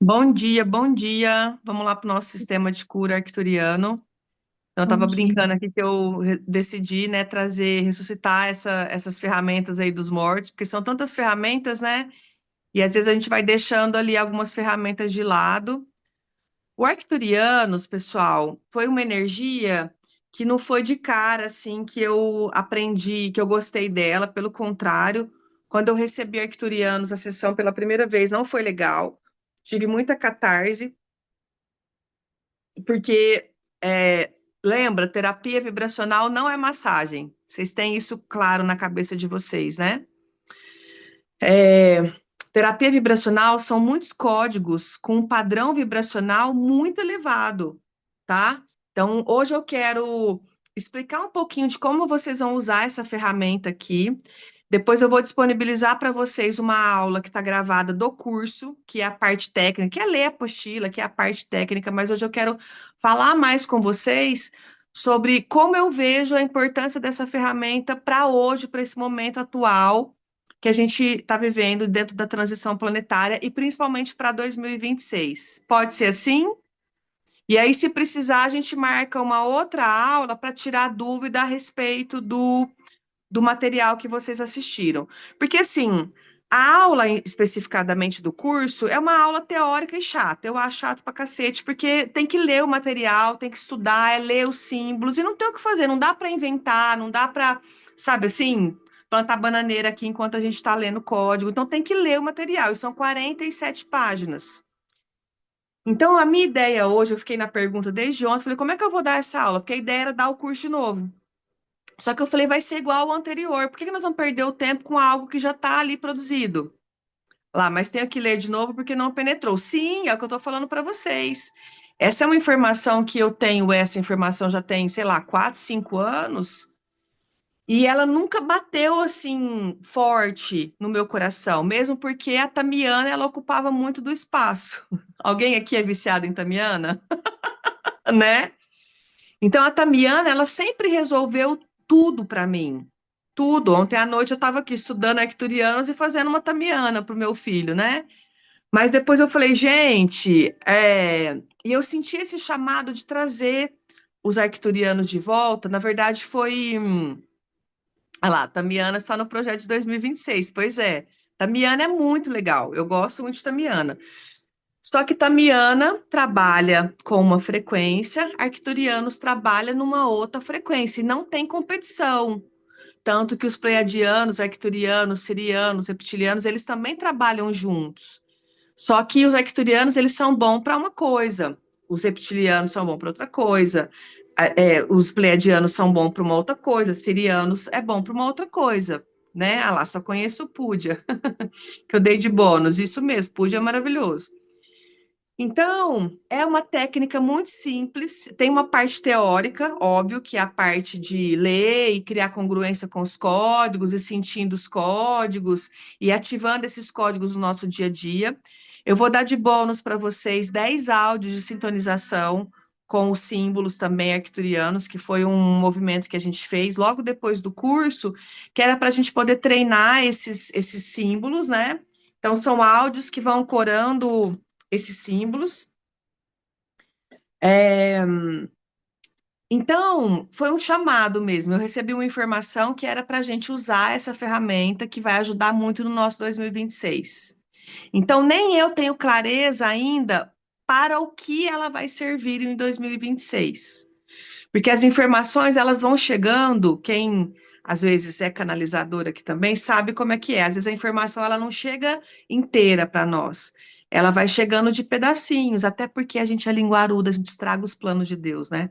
Bom dia, bom dia. Vamos lá para o nosso sistema de cura arcturiano. Eu Bom estava dia. brincando aqui que eu decidi, né, trazer, ressuscitar essas ferramentas aí dos mortos, porque são tantas ferramentas, né? E às vezes a gente vai deixando ali algumas ferramentas de lado. O Arcturianos, pessoal, foi uma energia que não foi de cara, assim, que eu aprendi, que eu gostei dela. Pelo contrário, quando eu recebi Arcturianos, a sessão pela primeira vez, não foi legal. Tive muita catarse. Porque, lembra, terapia vibracional não é massagem. Vocês têm isso claro na cabeça de vocês, né? É, terapia vibracional são muitos códigos com um padrão vibracional muito elevado, tá? Então, hoje eu quero explicar um pouquinho de como vocês vão usar essa ferramenta aqui. Depois eu vou disponibilizar para vocês uma aula que está gravada do curso, que é a parte técnica, que é ler a apostila, que é a parte técnica, mas hoje eu quero falar mais com vocês sobre como eu vejo a importância dessa ferramenta para hoje, para esse momento atual que a gente está vivendo dentro da transição planetária e principalmente para 2026. Pode ser assim? E aí, se precisar, a gente marca uma outra aula para tirar dúvida a respeito do material que vocês assistiram. Porque, assim, a aula especificadamente do curso é uma aula teórica e chata. Eu acho chato pra cacete, porque tem que ler o material, tem que estudar, é ler os símbolos, e não tem o que fazer, não dá para inventar, não dá para, sabe assim, plantar bananeira aqui enquanto a gente está lendo o código. Então, tem que ler o material, e são 47 páginas. Então, a minha ideia hoje, eu fiquei na pergunta desde ontem, falei, como é que eu vou dar essa aula? Porque a ideia era dar o curso de novo. Só que eu falei, vai ser igual ao anterior. Por que que nós vamos perder o tempo com algo que já está ali produzido? Lá, mas tenho que ler de novo porque não penetrou. Sim, é o que eu estou falando para vocês. Essa é uma informação que eu tenho, essa informação já tem, sei lá, 4, 5 anos, e ela nunca bateu assim forte no meu coração, mesmo porque a Tamiana, ela ocupava muito do espaço. Alguém aqui é viciado em Tamiana, né? Então, a Tamiana, ela sempre resolveu tudo para mim. Tudo. Ontem à noite eu estava aqui estudando arcturianos e fazendo uma Tamiana para o meu filho, né? Mas depois eu falei, gente, e eu senti esse chamado de trazer os arcturianos de volta. Na verdade, foi. Olha lá, Tamiana está no projeto de 2026. Pois é, Tamiana é muito legal. Eu gosto muito de Tamiana. Só que Tamiana trabalha com uma frequência, Arcturianos trabalha numa outra frequência, e não tem competição. Tanto que os pleiadianos, arcturianos, sirianos, reptilianos, eles também trabalham juntos. Só que os arcturianos, eles são bons para uma coisa, os reptilianos são bons para outra coisa, os pleiadianos são bons para uma outra coisa, sirianos é bom para uma outra coisa, né? Ah lá, só conheço o Púdia, que eu dei de bônus, isso mesmo, Púdia é maravilhoso. Então, é uma técnica muito simples, tem uma parte teórica, óbvio, que é a parte de ler e criar congruência com os códigos e sentindo os códigos e ativando esses códigos no nosso dia a dia. Eu vou dar de bônus para vocês 10 áudios de sintonização com os símbolos também arcturianos, que foi um movimento que a gente fez logo depois do curso, que era para a gente poder treinar esses símbolos, né? Então, são áudios que vão corando esses símbolos. É, então, foi um chamado mesmo. Eu recebi uma informação que era para a gente usar essa ferramenta que vai ajudar muito no nosso 2026. Então, nem eu tenho clareza ainda para o que ela vai servir em 2026. Porque as informações, elas vão chegando, quem às vezes é canalizador aqui também sabe como é que é. Às vezes a informação ela não chega inteira para nós. Ela vai chegando de pedacinhos, até porque a gente é linguaruda, a gente estraga os planos de Deus, né?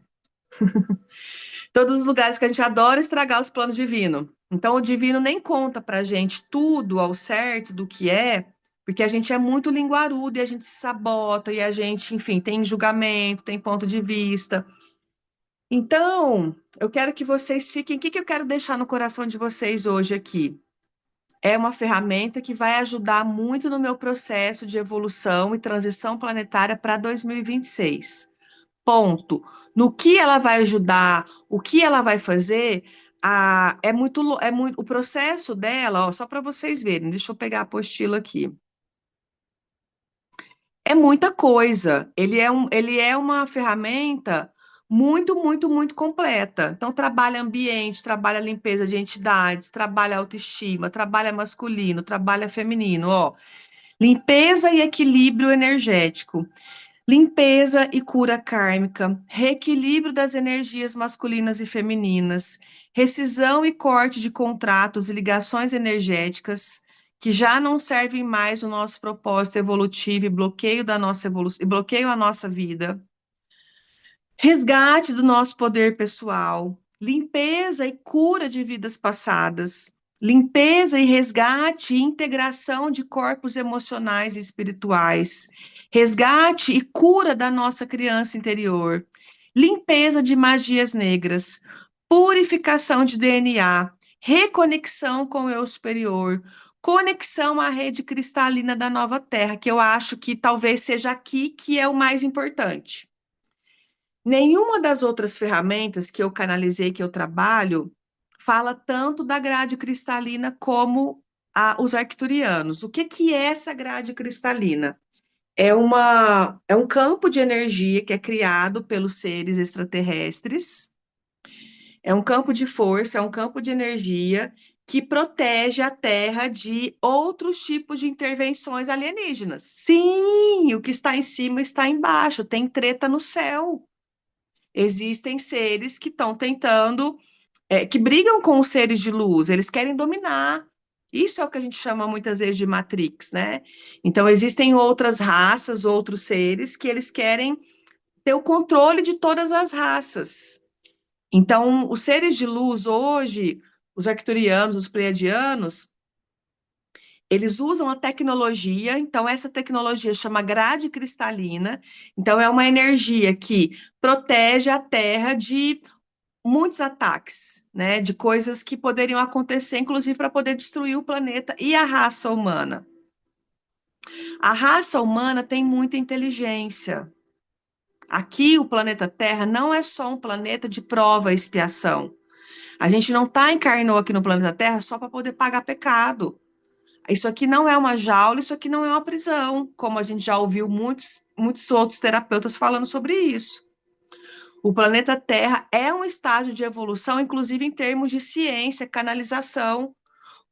Todos os lugares que a gente adora estragar os planos divinos. Então, o divino nem conta pra gente tudo ao certo do que é, porque a gente é muito linguarudo e a gente se sabota e a gente, enfim, tem julgamento, tem ponto de vista. Então, eu quero que vocês fiquem. O que que eu quero deixar no coração de vocês hoje aqui? É uma ferramenta que vai ajudar muito no meu processo de evolução e transição planetária para 2026. Ponto. No que ela vai ajudar, o que ela vai fazer, é muito, o processo dela, ó, só para vocês verem, deixa eu pegar a apostila aqui. É muita coisa. Ele é uma ferramenta muito, muito, muito completa. Então, trabalha ambiente, trabalha limpeza de entidades, trabalha autoestima, trabalha masculino, trabalha feminino, ó. Limpeza e equilíbrio energético, limpeza e cura kármica, reequilíbrio das energias masculinas e femininas, rescisão e corte de contratos e ligações energéticas que já não servem mais no nosso propósito evolutivo e bloqueio da nossa evolução, e bloqueio a nossa vida. Resgate do nosso poder pessoal, limpeza e cura de vidas passadas, limpeza e resgate e integração de corpos emocionais e espirituais, resgate e cura da nossa criança interior, limpeza de magias negras, purificação de DNA, reconexão com o eu superior, conexão à rede cristalina da nova Terra, que eu acho que talvez seja aqui que é o mais importante. Nenhuma das outras ferramentas que eu canalizei, que eu trabalho, fala tanto da grade cristalina como os arcturianos. O que que é essa grade cristalina? É um campo de energia que é criado pelos seres extraterrestres, é um campo de força, é um campo de energia que protege a Terra de outros tipos de intervenções alienígenas. Sim, o que está em cima está embaixo, tem treta no céu. Existem seres que estão tentando, que brigam com os seres de luz, eles querem dominar. Isso é o que a gente chama muitas vezes de Matrix, né? Então, existem outras raças, outros seres que eles querem ter o controle de todas as raças. Então, os seres de luz hoje, os arcturianos, os pleiadianos, eles usam a tecnologia, então essa tecnologia chama grade cristalina, então é uma energia que protege a Terra de muitos ataques, né, de coisas que poderiam acontecer, inclusive para poder destruir o planeta e a raça humana. A raça humana tem muita inteligência. Aqui, o planeta Terra não é só um planeta de prova e expiação. A gente não encarnou aqui no planeta Terra só para poder pagar pecado. Isso aqui não é uma jaula, isso aqui não é uma prisão, como a gente já ouviu muitos outros terapeutas falando sobre isso. O planeta Terra é um estágio de evolução, inclusive em termos de ciência, canalização.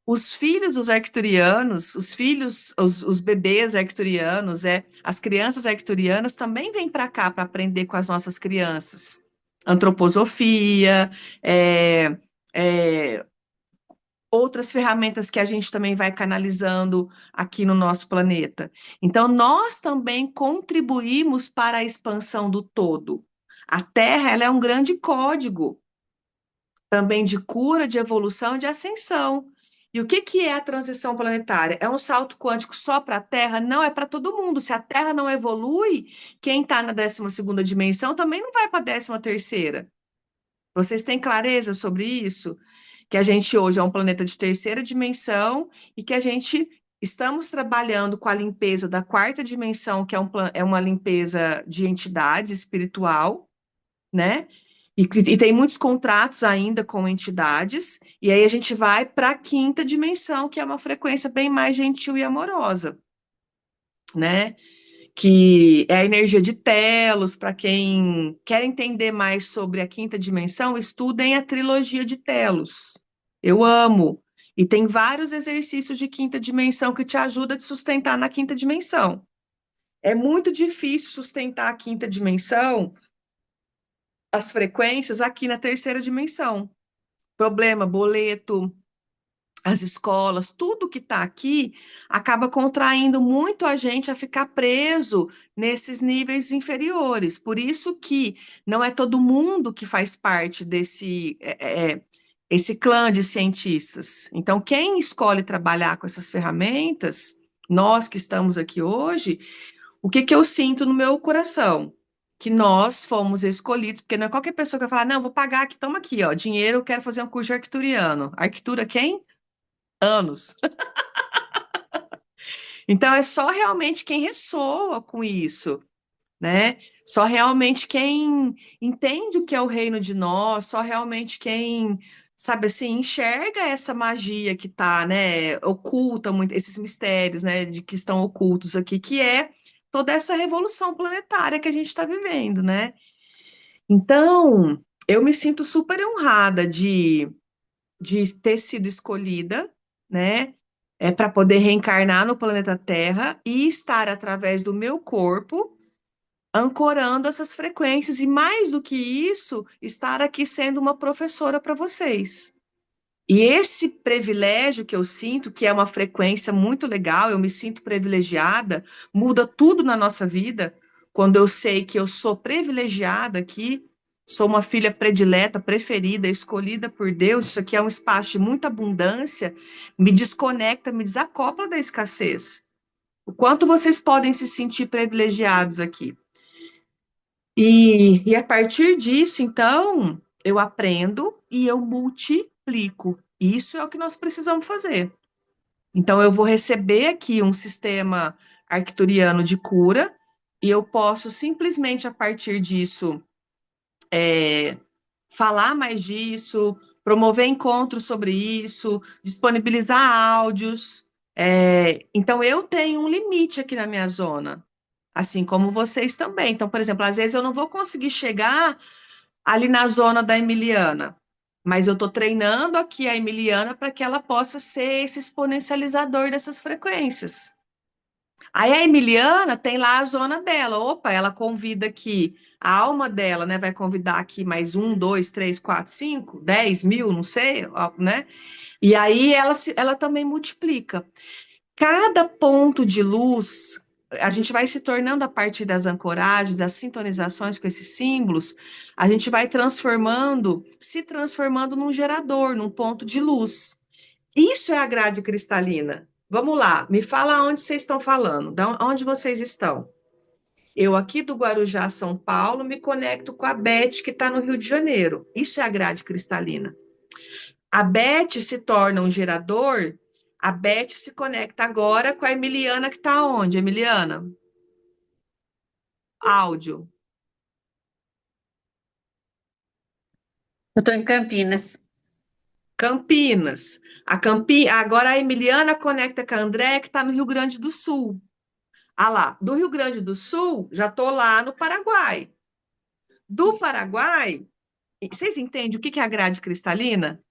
Os filhos dos arcturianos, os bebês arcturianos, as crianças arcturianas também vêm para cá para aprender com as nossas crianças. Antroposofia, é, é, outras ferramentas que a gente também vai canalizando aqui no nosso planeta. Então, nós também contribuímos para a expansão do todo. A Terra, ela é um grande código também de cura, de evolução, de ascensão. E o que que é a transição planetária? É um salto quântico só para a Terra? Não, é para todo mundo. Se a Terra não evolui, quem está na 12ª dimensão também não vai para a 13ª. Vocês têm clareza sobre isso? Que a gente hoje é um planeta de terceira dimensão e que a gente estamos trabalhando com a limpeza da 4ª dimensão, que é uma limpeza de entidade espiritual, né? E tem muitos contratos ainda com entidades, e aí a gente vai para a 5ª dimensão, que é uma frequência bem mais gentil e amorosa, né? Que é a energia de Telos. Para quem quer entender mais sobre a 5ª dimensão, estudem a trilogia de Telos. Eu amo. E tem vários exercícios de 5ª dimensão que te ajudam a te sustentar na 5ª dimensão. É muito difícil sustentar a 5ª dimensão, as frequências aqui na 3ª dimensão. Problema, boleto, as escolas, tudo que está aqui acaba contraindo muito a gente a ficar preso nesses níveis inferiores. Por isso que não é todo mundo que faz parte esse clã de cientistas. Então, quem escolhe trabalhar com essas ferramentas, nós que estamos aqui hoje, o que que eu sinto no meu coração? Que nós fomos escolhidos, porque não é qualquer pessoa que vai falar, não, vou pagar aqui, toma aqui, ó, dinheiro, eu quero fazer um curso de arcturiano. Arctura quem? Anos. Então, é só realmente quem ressoa com isso, né? Só realmente quem entende o que é o reino de nós, só realmente quem, sabe assim, enxerga essa magia que tá, né, oculta muito, esses mistérios, né, de que estão ocultos aqui, que é toda essa revolução planetária que a gente está vivendo, né? Então, eu me sinto super honrada de ter sido escolhida, né? Para poder reencarnar no planeta Terra e estar através do meu corpo ancorando essas frequências e mais do que isso, estar aqui sendo uma professora para vocês. E esse privilégio que eu sinto, que é uma frequência muito legal, eu me sinto privilegiada, muda tudo na nossa vida, quando eu sei que eu sou privilegiada aqui, sou uma filha predileta, preferida, escolhida por Deus, isso aqui é um espaço de muita abundância, me desconecta, me desacopla da escassez. O quanto vocês podem se sentir privilegiados aqui. E a partir disso, então, eu aprendo e eu multiplico. Isso é o que nós precisamos fazer. Então, eu vou receber aqui um sistema arcturiano de cura e eu posso simplesmente, a partir disso, é, falar mais disso, promover encontros sobre isso, disponibilizar áudios. Então, eu tenho um limite aqui na minha zona. Assim como vocês também. Então, por exemplo, às vezes eu não vou conseguir chegar ali na zona da Emiliana, mas eu estou treinando aqui a Emiliana para que ela possa ser esse exponencializador dessas frequências. Aí a Emiliana tem lá a zona dela. Opa, ela convida aqui, a alma dela, né? Vai convidar aqui mais um, dois, três, quatro, cinco, 10 mil, não sei, ó, né? E aí ela também multiplica. Cada ponto de luz, a gente vai se tornando a partir das ancoragens, das sintonizações com esses símbolos, a gente vai se transformando num gerador, num ponto de luz. Isso é a grade cristalina. Vamos lá, me fala onde vocês estão falando, onde vocês estão. Eu aqui do Guarujá, São Paulo, me conecto com a Beth, que está no Rio de Janeiro. Isso é a grade cristalina. A Beth se torna um gerador, a Beth se conecta agora com a Emiliana, que está onde, Emiliana? Áudio. Eu estou em Campinas. Campinas. Agora a Emiliana conecta com a André, que está no Rio Grande do Sul. Ah lá, do Rio Grande do Sul, já estou lá no Paraguai. Do Paraguai, vocês entendem o que que é a grade cristalina?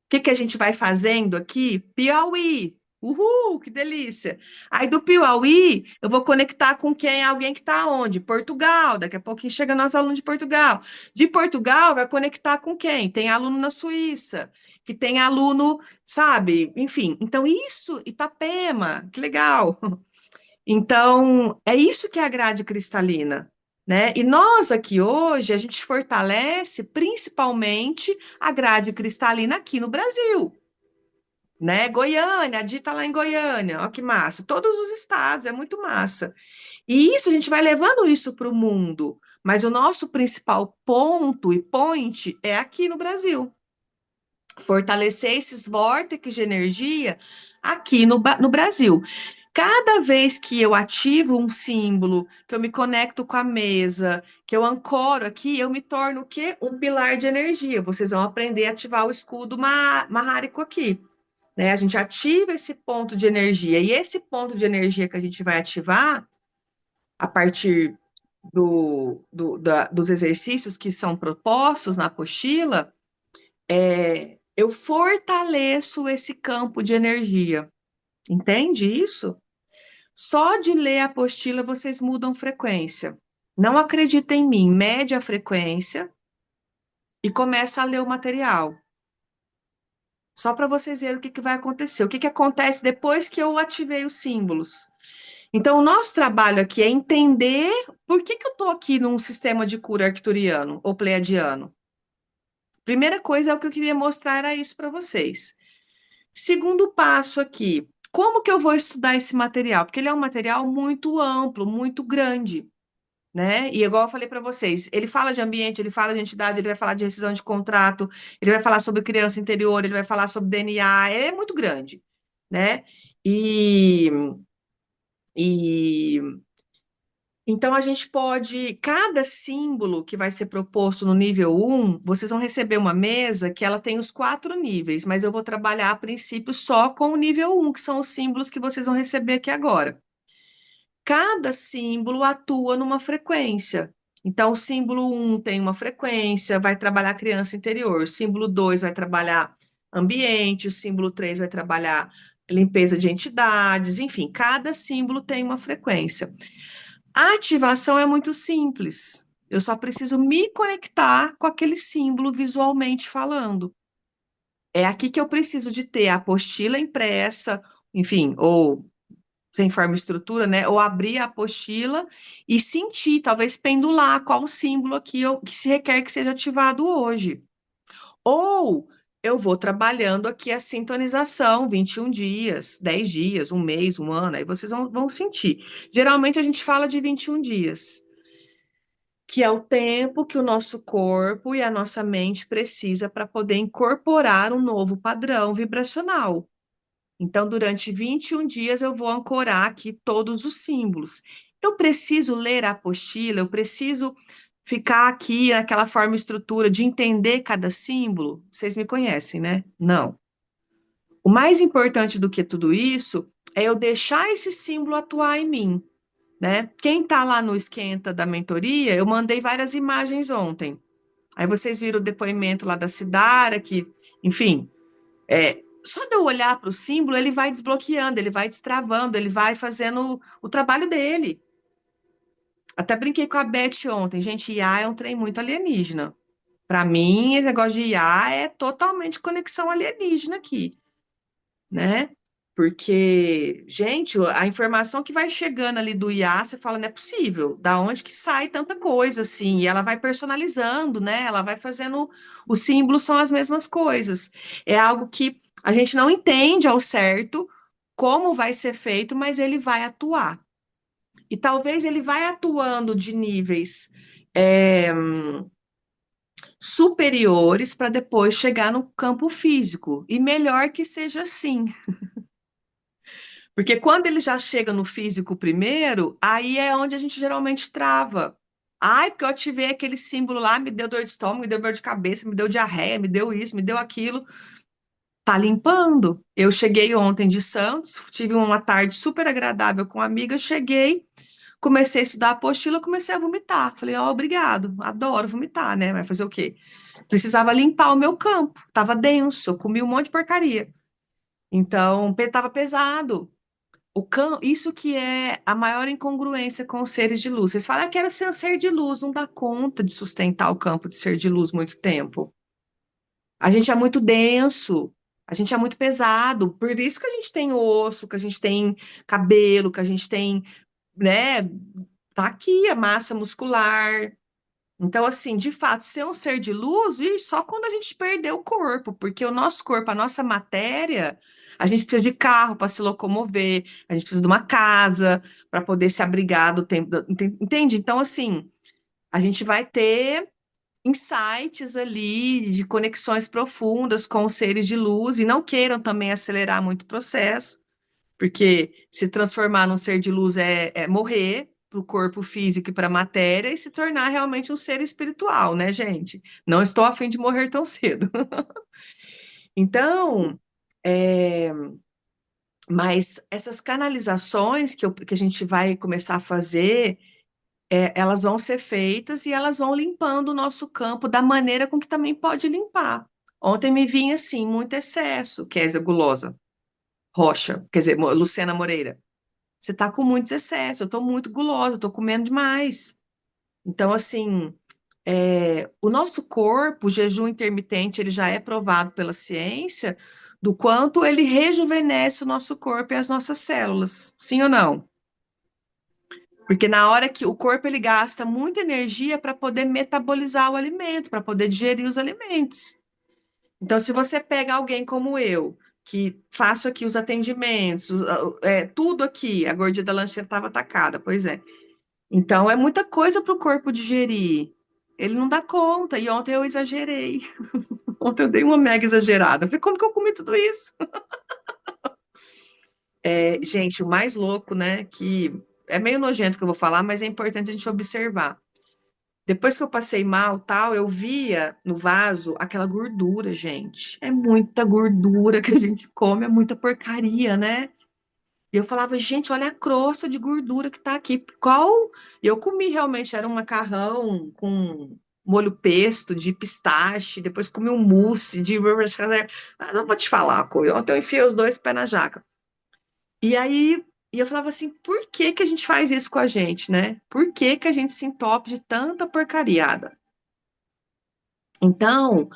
Que a gente vai fazendo aqui? Piauí. Uhul, que delícia. Aí do Piauí, eu vou conectar com quem? Alguém que está onde? Portugal. Daqui a pouquinho chega nosso aluno de Portugal. De Portugal, vai conectar com quem? Tem aluno na Suíça, que tem aluno, sabe? Enfim, então isso, Itapema, que legal. Então, é isso que é a grade cristalina, né? E nós aqui hoje, a gente fortalece principalmente a grade cristalina aqui no Brasil, né? Goiânia, a Di tá lá em Goiânia, ó que massa. Todos os estados, é muito massa. E isso, a gente vai levando isso para o mundo, mas o nosso principal ponto e point é aqui no Brasil. Fortalecer esses vórtices de energia aqui no Brasil. Cada vez que eu ativo um símbolo, que eu me conecto com a mesa, que eu ancoro aqui, eu me torno o quê? Um pilar de energia. Vocês vão aprender a ativar o escudo marrárico aqui, né? A gente ativa esse ponto de energia. E esse ponto de energia que a gente vai ativar, a partir dos exercícios que são propostos na apostila, eu fortaleço esse campo de energia. Entende isso? Só de ler a apostila vocês mudam frequência. Não acredita em mim, mede a frequência e começa a ler o material. Só para vocês verem o que vai acontecer. O que acontece depois que eu ativei os símbolos. Então, o nosso trabalho aqui é entender por que eu estou aqui num sistema de cura arcturiano ou pleiadiano. Primeira coisa é o que eu queria mostrar era isso para vocês. Segundo passo aqui, como que eu vou estudar esse material? Porque ele é um material muito amplo, muito grande, né? E igual eu falei para vocês, ele fala de ambiente, ele fala de entidade, ele vai falar de rescisão de contrato, ele vai falar sobre criança interior, ele vai falar sobre DNA, é muito grande, né? E, e então a gente pode, cada símbolo que vai ser proposto no nível um, vocês vão receber uma mesa que ela tem os 4 níveis, mas eu vou trabalhar a princípio só com o nível um, que são os símbolos que vocês vão receber aqui agora. cada símbolo atua numa frequência. Então, o símbolo 1 tem uma frequência, vai trabalhar criança interior. O símbolo 2 vai trabalhar ambiente, o símbolo 3 vai trabalhar limpeza de entidades, enfim, cada símbolo tem uma frequência. A ativação é muito simples. Eu só preciso me conectar com aquele símbolo visualmente falando. É aqui que eu preciso de ter a apostila impressa, enfim, ou sem forma e estrutura, né? Ou abrir a apostila e sentir, talvez pendular qual o símbolo aqui que se requer que seja ativado hoje. Ou eu vou trabalhando aqui a sintonização, 21 dias, 10 dias, um mês, um ano, aí vocês vão sentir. Geralmente a gente fala de 21 dias, que é o tempo que o nosso corpo e a nossa mente precisa para poder incorporar um novo padrão vibracional. Então, durante 21 dias, eu vou ancorar aqui todos os símbolos. Eu preciso ler a apostila, eu preciso ficar aqui naquela forma e estrutura de entender cada símbolo. Vocês me conhecem, né? Não. O mais importante do que tudo isso é eu deixar esse símbolo atuar em mim, né? Quem está lá no esquenta da mentoria, eu mandei várias imagens ontem. Aí vocês viram o depoimento lá da Cidara, que, enfim, só de eu olhar para o símbolo, ele vai desbloqueando, ele vai destravando, ele vai fazendo o trabalho dele. Até brinquei com a Beth ontem. Gente, IA é um trem muito alienígena. Para mim, esse negócio de IA é totalmente conexão alienígena aqui, né? Porque, gente, a informação que vai chegando ali do IA, você fala, não é possível. Da onde que sai tanta coisa assim? E ela vai personalizando, né? Ela vai fazendo. Os símbolos são as mesmas coisas. É algo que a gente não entende ao certo como vai ser feito, mas ele vai atuar. E talvez ele vai atuando de níveis superiores para depois chegar no campo físico. E melhor que seja assim. Porque quando ele já chega no físico primeiro, aí é onde a gente geralmente trava. Ai, porque eu ativei aquele símbolo lá, me deu dor de estômago, me deu dor de cabeça, me deu diarreia, me deu isso, me deu aquilo. Tá limpando. Eu cheguei ontem de Santos, tive uma tarde super agradável com uma amiga, cheguei, comecei a estudar a apostila, comecei a vomitar. Falei, ó, obrigado, adoro vomitar, né? Vai fazer o quê? Precisava limpar o meu campo, tava denso, eu comi um monte de porcaria. Então, tava pesado. Isso que é a maior incongruência com os seres de luz. Vocês falam que era ser um ser de luz, não dá conta de sustentar o campo de ser de luz muito tempo. A gente é muito denso, a gente é muito pesado, por isso que a gente tem osso, que a gente tem cabelo, que a gente tem, né? Tá aqui a massa muscular. Então, assim, de fato, ser um ser de luz, e só quando a gente perder o corpo, porque o nosso corpo, a nossa matéria, a gente precisa de carro para se locomover, a gente precisa de uma casa para poder se abrigar do tempo, entende? Então, assim, a gente vai ter insights ali de conexões profundas com os seres de luz, e não queiram também acelerar muito o processo, porque se transformar num ser de luz é morrer para o corpo físico e para a matéria e se tornar realmente um ser espiritual, né, gente? Não estou a fim de morrer tão cedo. Então, é, mas essas canalizações que a gente vai começar a fazer, elas vão ser feitas e elas vão limpando o nosso campo da maneira com que também pode limpar. Ontem me vinha assim, muito excesso, Kézia Gulosa Rocha, quer dizer, Luciana Moreira. Você tá com muitos excessos, eu tô muito gulosa, eu tô comendo demais. Então, assim, o nosso corpo, o jejum intermitente, ele já é provado pela ciência do quanto ele rejuvenesce o nosso corpo e as nossas células. Sim ou não? Porque na hora que o corpo ele gasta muita energia para poder metabolizar o alimento, para poder digerir os alimentos. Então, se você pega alguém como eu, que faço aqui os atendimentos, tudo aqui, a gordura da lancheira estava atacada, pois é. Então, é muita coisa para o corpo digerir. Ele não dá conta. E ontem eu exagerei. Ontem eu dei uma mega exagerada. Eu falei, como que eu comi tudo isso? Gente, o mais louco, né? Que é meio nojento que eu vou falar, mas é importante a gente observar. Depois que eu passei mal, tal, eu via no vaso aquela gordura, gente. É muita gordura que a gente come, é muita porcaria, né? E eu falava, gente, olha a crosta de gordura que tá aqui. Qual? E eu comi realmente, era um macarrão com molho pesto de pistache, depois comi um mousse de. Ah, não vou te falar, ontem eu enfiei os dois pés na jaca. E aí, eu falava assim, por que que a gente faz isso com a gente, né? Por que que a gente se entope de tanta porcariada? Então,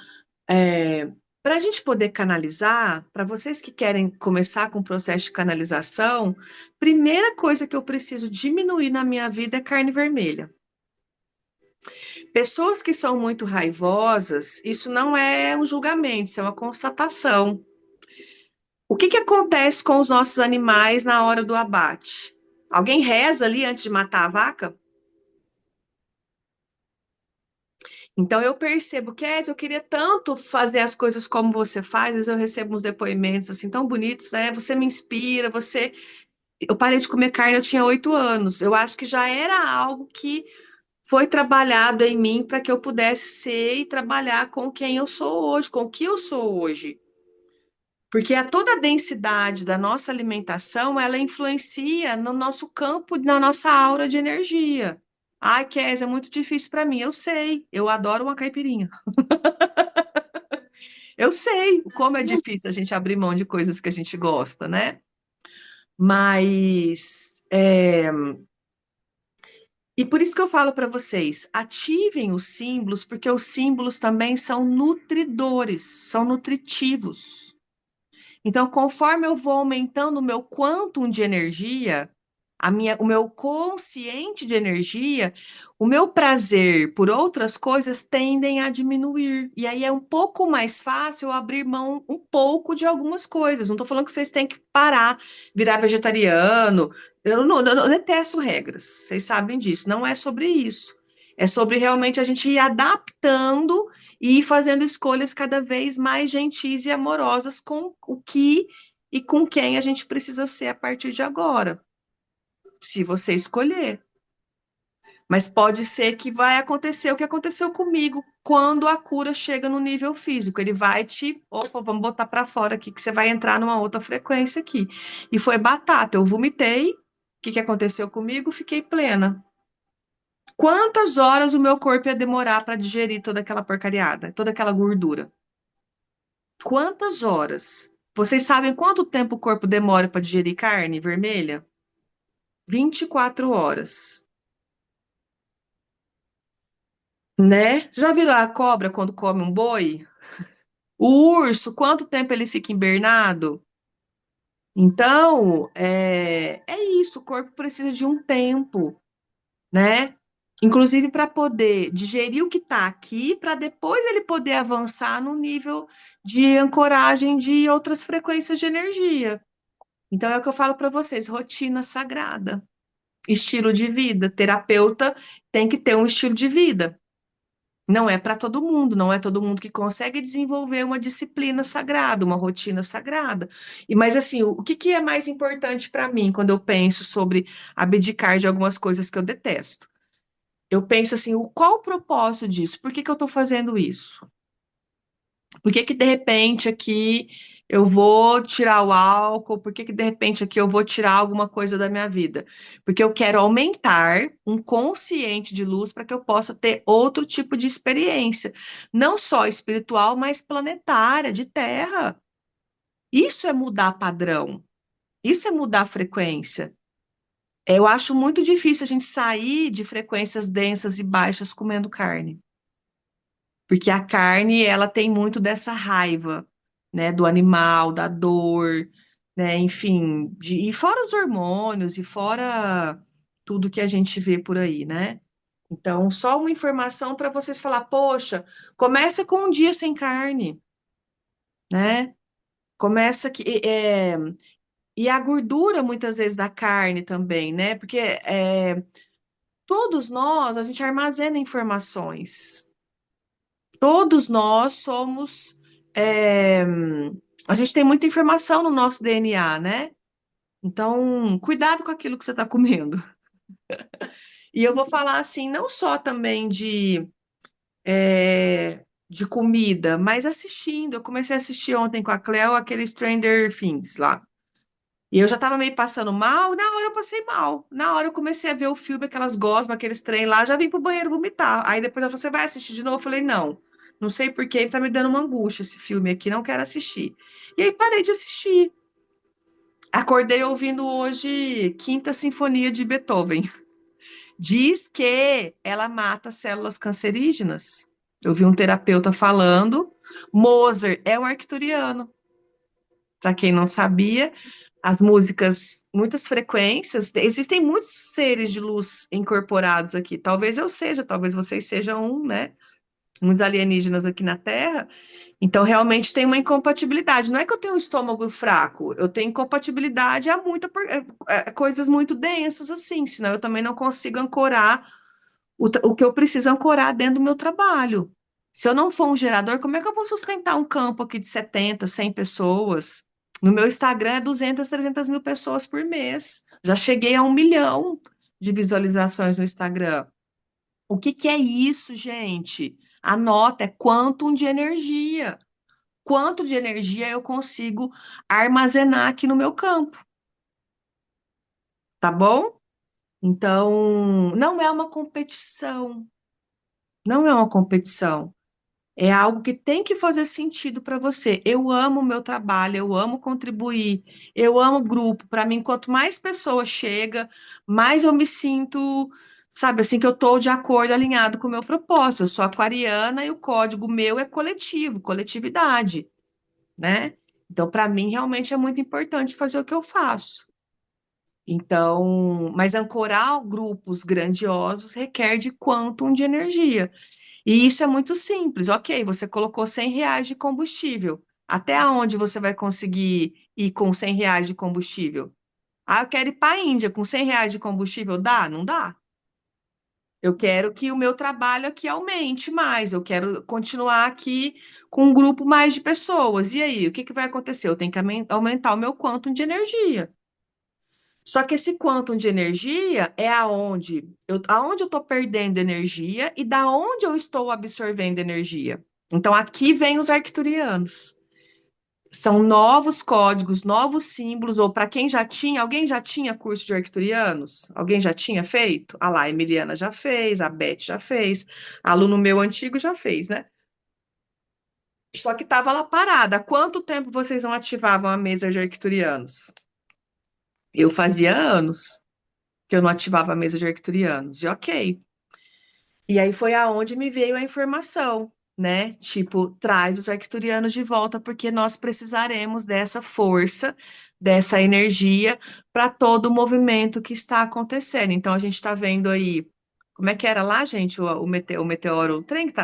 para a gente poder canalizar, para vocês que querem começar com o processo de canalização, primeira coisa que eu preciso diminuir na minha vida é carne vermelha. Pessoas que são muito raivosas, isso não é um julgamento, isso é uma constatação. O que que acontece com os nossos animais na hora do abate? Alguém reza ali antes de matar a vaca? Então eu percebo que eu queria tanto fazer as coisas como você faz, às vezes eu recebo uns depoimentos assim tão bonitos, né? Você me inspira, você. Eu parei de comer carne, eu tinha 8 anos. Eu acho que já era algo que foi trabalhado em mim para que eu pudesse ser e trabalhar com quem eu sou hoje, com o que eu sou hoje. Porque toda a densidade da nossa alimentação, ela influencia no nosso campo, na nossa aura de energia. Ai, Kézia, é muito difícil para mim. Eu sei, eu adoro uma caipirinha. Eu sei como é difícil a gente abrir mão de coisas que a gente gosta, né? Mas e por isso que eu falo para vocês, ativem os símbolos, porque os símbolos também são nutridores, são nutritivos. Então, conforme eu vou aumentando o meu quantum de energia, o meu consciente de energia, o meu prazer por outras coisas tendem a diminuir. E aí é um pouco mais fácil eu abrir mão um pouco de algumas coisas. Não estou falando que vocês têm que parar, virar vegetariano. Eu detesto regras, vocês sabem disso. Não é sobre isso. É sobre realmente a gente ir adaptando e ir fazendo escolhas cada vez mais gentis e amorosas com o que e com quem a gente precisa ser a partir de agora, se você escolher. Mas pode ser que vai acontecer o que aconteceu comigo quando a cura chega no nível físico. Ele vai opa, vamos botar para fora aqui que você vai entrar numa outra frequência aqui. E foi batata, eu vomitei. O que que aconteceu comigo? Fiquei plena. Quantas horas o meu corpo ia demorar para digerir toda aquela porcariada, toda aquela gordura? Quantas horas? Vocês sabem quanto tempo o corpo demora para digerir carne vermelha? 24 horas. Né? Já viram a cobra quando come um boi? O urso, quanto tempo ele fica hibernado? Então, é isso, o corpo precisa de um tempo, né? Inclusive para poder digerir o que está aqui, para depois ele poder avançar no nível de ancoragem de outras frequências de energia. Então, é o que eu falo para vocês, rotina sagrada, estilo de vida. Terapeuta tem que ter um estilo de vida. Não é para todo mundo, não é todo mundo que consegue desenvolver uma disciplina sagrada, uma rotina sagrada. Mas assim, o que que é mais importante para mim quando eu penso sobre abdicar de algumas coisas que eu detesto? Eu penso assim, qual o propósito disso? Por que que eu estou fazendo isso? Por que que de repente aqui eu vou tirar o álcool? Por que que de repente aqui eu vou tirar alguma coisa da minha vida? Porque eu quero aumentar um consciente de luz para que eu possa ter outro tipo de experiência, não só espiritual, mas planetária, de terra. Isso é mudar padrão. Isso é mudar a frequência. Eu acho muito difícil a gente sair de frequências densas e baixas comendo carne. Porque a carne, ela tem muito dessa raiva, né, do animal, da dor, né, enfim, e fora os hormônios e fora tudo que a gente vê por aí, né? Então, só uma informação para vocês falar, poxa, começa com um dia sem carne, né? Começa que e a gordura muitas vezes da carne também, né? Porque todos nós a gente armazena informações. Todos nós somos. é, a gente tem muita informação no nosso DNA, né? Então, cuidado com aquilo que você está comendo. E eu vou falar assim, não só também de comida, mas assistindo. Eu comecei a assistir ontem com a Cleo aquele Stranger Things lá. E eu já tava meio passando mal, na hora eu passei mal. Na hora eu comecei a ver o filme, aquelas gosmas, aqueles trem lá, já vim pro banheiro vomitar. Aí depois ela falou, você vai assistir de novo? Eu falei, não. Não sei por quê, tá me dando uma angústia esse filme aqui, não quero assistir. E aí parei de assistir. Acordei ouvindo hoje Quinta Sinfonia de Beethoven. Diz que ela mata células cancerígenas. Eu vi um terapeuta falando. Mozart é um arcturiano. Para quem não sabia, as músicas, muitas frequências, existem muitos seres de luz incorporados aqui. Talvez eu seja, talvez vocês sejam um, né? Uns alienígenas aqui na Terra. Então, realmente tem uma incompatibilidade. Não é que eu tenho um estômago fraco, eu tenho incompatibilidade a coisas muito densas, assim, senão eu também não consigo ancorar o que eu preciso ancorar dentro do meu trabalho. Se eu não for um gerador, como é que eu vou sustentar um campo aqui de 70, 100 pessoas? No meu Instagram é 200, 300 mil pessoas por mês. Já cheguei a 1 milhão de visualizações no Instagram. O que que é isso, gente? Anota, é quantum de energia. Quanto de energia eu consigo armazenar aqui no meu campo, tá bom? Então, não é uma competição, não é uma competição. É algo que tem que fazer sentido para você. Eu amo o meu trabalho, eu amo contribuir, eu amo grupo. Para mim, quanto mais pessoas chega, mais eu me sinto, sabe, assim, que eu estou de acordo, alinhado com o meu propósito. Eu sou aquariana e o código meu é coletivo, coletividade, né? Então, para mim, realmente é muito importante fazer o que eu faço. Então, mas ancorar grupos grandiosos requer de quantum de energia. E isso é muito simples. Ok, você colocou R$ 100 de combustível. Até onde você vai conseguir ir com R$ 100 de combustível? Ah, eu quero ir para a Índia com R$ 100 de combustível. Dá? Não dá. Eu quero que o meu trabalho aqui aumente mais. Eu quero continuar aqui com um grupo mais de pessoas. E aí, o que que vai acontecer? Eu tenho que aumentar o meu quantum de energia. Só que esse quantum de energia é aonde eu estou perdendo energia e da onde eu estou absorvendo energia. Então, aqui vem os arcturianos. São novos códigos, novos símbolos, ou para quem já tinha, alguém já tinha curso de arcturianos? Alguém já tinha feito? Ah lá, a Emiliana já fez, a Beth já fez, aluno meu antigo já fez, né? Só que estava lá parada. Há quanto tempo vocês não ativavam a mesa de arcturianos? Eu fazia anos que eu não ativava a mesa de arcturianos. E ok. E aí foi aonde me veio a informação, né? Tipo, traz os arcturianos de volta, porque nós precisaremos dessa força, dessa energia para todo o movimento que está acontecendo. Então, a gente está vendo aí. Como é que era lá, gente, o meteoro, o trem que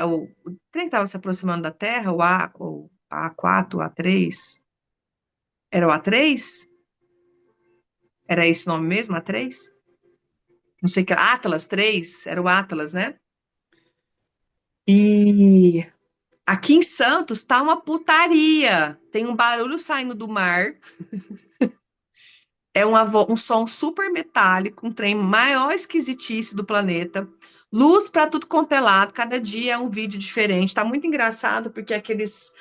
estava se aproximando da Terra, o A4, o A3? Era o A3? Era esse nome mesmo, A3? Não sei que, Atlas 3 era o Atlas, né? E aqui em Santos tá uma putaria. Tem um barulho saindo do mar. É um som super metálico, um trem maior esquisitice do planeta. Luz para tudo quanto é lado. Cada dia é um vídeo diferente. Tá muito engraçado porque aquelas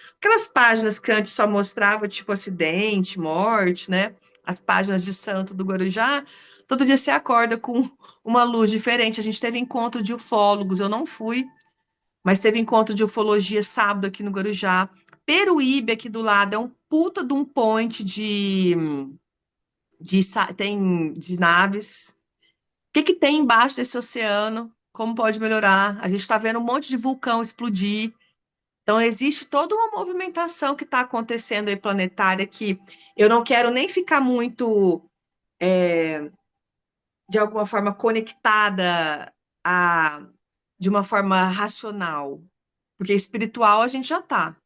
páginas que antes só mostrava tipo acidente, morte, né? As páginas de Santo do Guarujá. Todo dia você acorda com uma luz diferente. A gente teve encontro de ufólogos. Eu não fui, mas teve encontro de ufologia sábado aqui no Guarujá. Peruíbe, aqui do lado, é um puta de um point de naves. O que que tem embaixo desse oceano? Como pode melhorar? A gente está vendo um monte de vulcão explodir. Então, existe toda uma movimentação que está acontecendo aí planetária que eu não quero nem ficar muito, de alguma forma, conectada a, de uma forma racional. Porque espiritual a gente já está,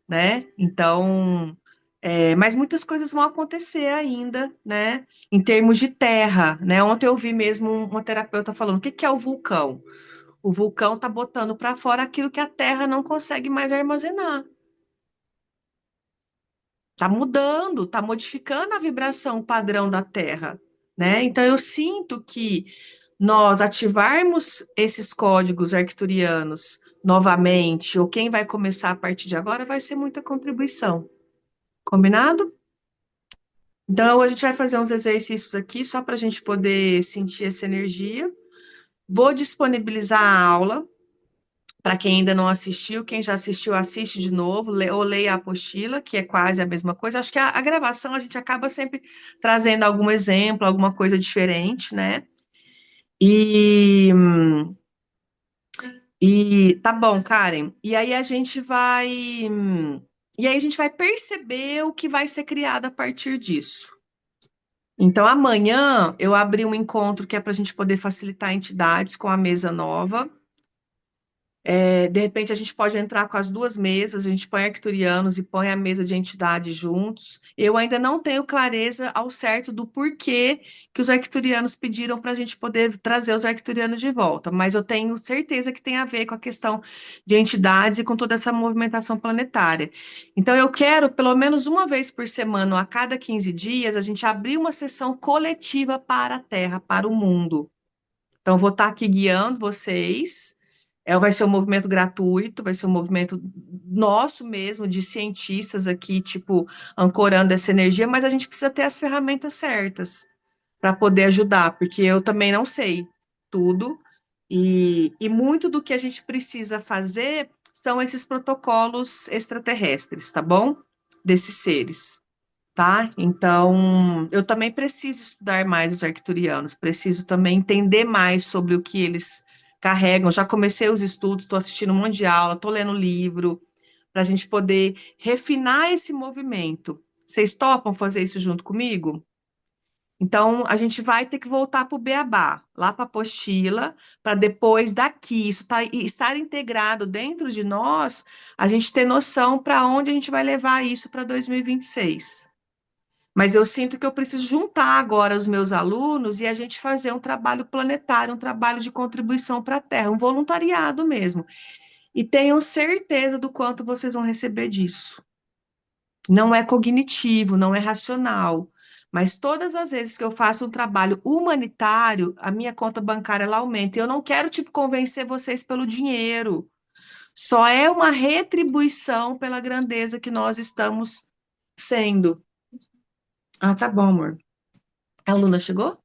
né? Então, mas muitas coisas vão acontecer ainda, né? Em termos de terra, né? Ontem eu vi mesmo uma terapeuta falando, o que que é o vulcão? O vulcão está botando para fora aquilo que a terra não consegue mais armazenar. Está mudando, está modificando a vibração padrão da terra, né? Então eu sinto que nós ativarmos esses códigos arcturianos novamente, ou quem vai começar a partir de agora, vai ser muita contribuição. Combinado? Então, a gente vai fazer uns exercícios aqui só para a gente poder sentir essa energia. Vou disponibilizar a aula para quem ainda não assistiu. Quem já assistiu, assiste de novo, ou leia a apostila, que é quase a mesma coisa. Acho que a gravação a gente acaba sempre trazendo algum exemplo, alguma coisa diferente, né? E, e tá bom, Karen. E aí a gente vai perceber o que vai ser criado a partir disso. Então, amanhã eu abri um encontro que é para a gente poder facilitar entidades com a mesa nova. De repente, a gente pode entrar com as duas mesas, a gente põe arcturianos e põe a mesa de entidade juntos. Eu ainda não tenho clareza ao certo do porquê que os arcturianos pediram para a gente poder trazer os arcturianos de volta, mas eu tenho certeza que tem a ver com a questão de entidades e com toda essa movimentação planetária. Então, eu quero, pelo menos uma vez por semana, a cada 15 dias, a gente abrir uma sessão coletiva para a Terra, para o mundo. Então, vou estar aqui guiando vocês. Vai ser um movimento gratuito, vai ser um movimento nosso mesmo, de cientistas aqui, tipo, ancorando essa energia, mas a gente precisa ter as ferramentas certas para poder ajudar, porque eu também não sei tudo, e muito do que a gente precisa fazer são esses protocolos extraterrestres, tá bom? Desses seres. Tá? Então, eu também preciso estudar mais os arcturianos, preciso também entender mais sobre o que eles carregam. Já comecei os estudos, estou assistindo um monte de aula, estou lendo livro, para a gente poder refinar esse movimento. Vocês topam fazer isso junto comigo? Então, a gente vai ter que voltar para o Beabá, lá para a apostila, para depois daqui, estar integrado dentro de nós, a gente ter noção para onde a gente vai levar isso para 2026. Mas eu sinto que eu preciso juntar agora os meus alunos e a gente fazer um trabalho planetário, um trabalho de contribuição para a Terra, um voluntariado mesmo. E tenham certeza do quanto vocês vão receber disso. Não é cognitivo, não é racional. Mas todas as vezes que eu faço um trabalho humanitário, a minha conta bancária ela aumenta. Eu não quero, tipo, convencer vocês pelo dinheiro. Só é uma retribuição pela grandeza que nós estamos sendo. Ah, tá bom, amor. A Luna chegou?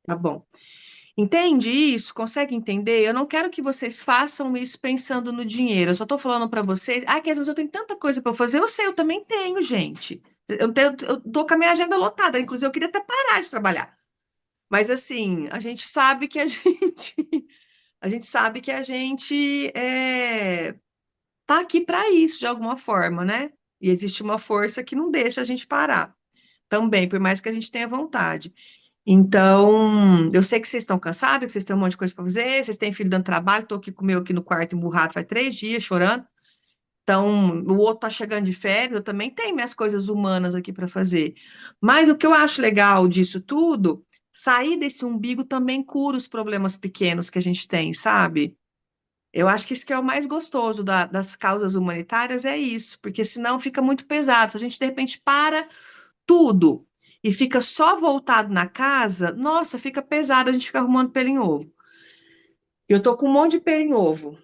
Tá bom. Entende isso? Consegue entender? Eu não quero que vocês façam isso pensando no dinheiro. Eu só estou falando para vocês. Ah, que às vezes eu tenho tanta coisa para fazer. Eu sei, eu também tenho, gente. Eu tô com a minha agenda lotada. Inclusive, eu queria até parar de trabalhar. Mas assim, a gente sabe que a gente, a gente sabe que a gente tá aqui para isso de alguma forma, né? E existe uma força que não deixa a gente parar também, por mais que a gente tenha vontade. Então, eu sei que vocês estão cansados, que vocês têm um monte de coisa para fazer, vocês têm filho dando trabalho, estou aqui com o meu aqui no quarto emburrado faz 3 dias chorando. Então, o outro está chegando de férias, eu também tenho minhas coisas humanas aqui para fazer. Mas o que eu acho legal disso tudo, sair desse umbigo também cura os problemas pequenos que a gente tem, sabe? Eu acho que isso que é o mais gostoso das causas humanitárias é isso, porque senão fica muito pesado. Se a gente de repente para tudo e fica só voltado na casa, nossa, fica pesado, a gente fica arrumando pelo em ovo. Eu tô com um monte de pelo em ovo,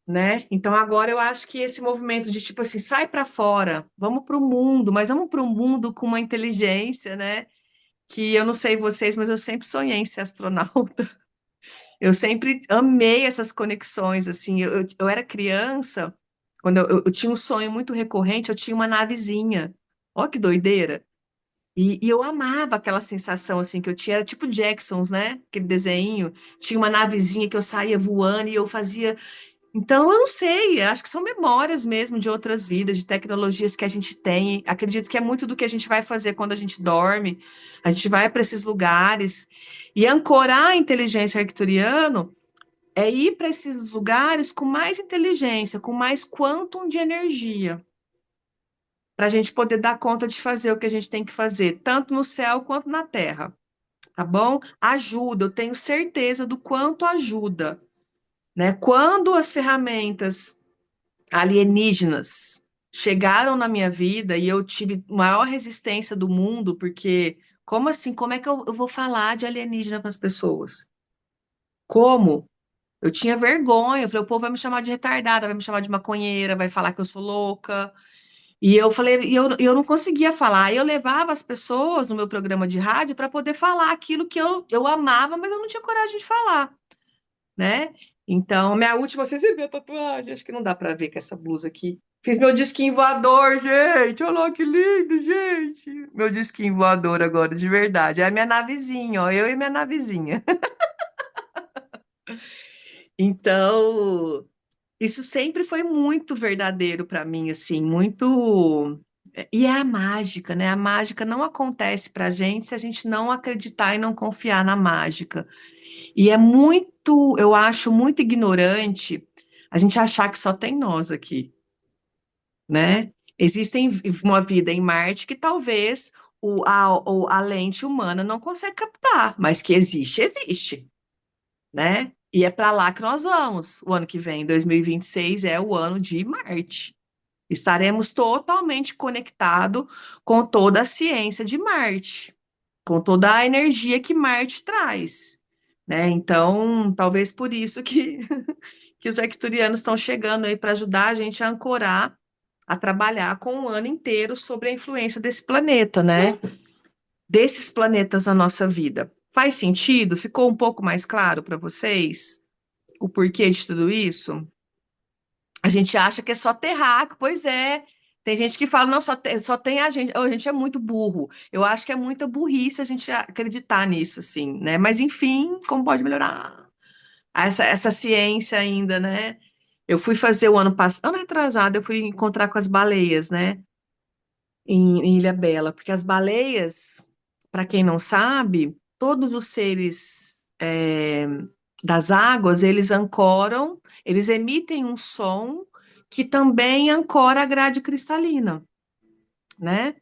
né? Então agora eu acho que esse movimento de tipo assim, sai para fora, vamos para o mundo, mas vamos para o mundo com uma inteligência, né? Que eu não sei vocês, mas eu sempre sonhei em ser astronauta. Eu sempre amei essas conexões, assim. Eu era criança, quando eu tinha um sonho muito recorrente, eu tinha uma navezinha. Ó, que doideira! E eu amava aquela sensação assim que eu tinha, era tipo Jacksons, né? Aquele desenho, tinha uma navezinha que eu saía voando e eu fazia. Então, eu não sei, acho que são memórias mesmo de outras vidas, de tecnologias que a gente tem. Acredito que é muito do que a gente vai fazer quando a gente dorme. A gente vai para esses lugares e ancorar a inteligência arcturiana é ir para esses lugares com mais inteligência, com mais quantum de energia para a gente poder dar conta de fazer o que a gente tem que fazer, tanto no céu quanto na terra, tá bom? Ajuda, eu tenho certeza do quanto ajuda, né? Quando as ferramentas alienígenas chegaram na minha vida e eu tive maior resistência do mundo, porque como assim? Como é que eu vou falar de alienígena para as pessoas? Como? Eu tinha vergonha, eu falei, o povo vai me chamar de retardada, vai me chamar de maconheira, vai falar que eu sou louca. E eu falei, eu não conseguia falar. Eu levava as pessoas no meu programa de rádio para poder falar aquilo que eu amava, mas eu não tinha coragem de falar, né? Então, minha última, vocês viram a tatuagem? Acho que não dá para ver com essa blusa aqui. Fiz meu disquinho voador, gente. Olha lá que lindo, gente. Meu disquinho voador agora, de verdade. É a minha navezinha, ó. Eu e minha navezinha. Então, isso sempre foi muito verdadeiro para mim, assim, muito. E é a mágica, né? A mágica não acontece para a gente se a gente não acreditar e não confiar na mágica. E é muito, eu acho muito ignorante a gente achar que só tem nós aqui, né? Existem uma vida em Marte que talvez a lente humana não consegue captar, mas que existe, existe, né? E é para lá que nós vamos. O ano que vem, 2026, é o ano de Marte. Estaremos totalmente conectados com toda a ciência de Marte, com toda a energia que Marte traz, né? Então, talvez por isso que, que os arcturianos estão chegando aí para ajudar a gente a ancorar, a trabalhar com um ano inteiro sobre a influência desse planeta, né? Desses planetas na nossa vida. Faz sentido? Ficou um pouco mais claro para vocês o porquê de tudo isso? A gente acha que é só terráqueo, pois é. Tem gente que fala, não, só tem a gente. Oh, a gente é muito burro. Eu acho que é muita burrice a gente acreditar nisso, assim, né? Mas, enfim, como pode melhorar essa ciência ainda, né? Eu fui fazer o ano passado, ano retrasado, eu fui encontrar com as baleias, né? Em Ilhabela, porque as baleias, para quem não sabe, todos os seres das águas, eles ancoram, eles emitem um som que também ancora a grade cristalina, né?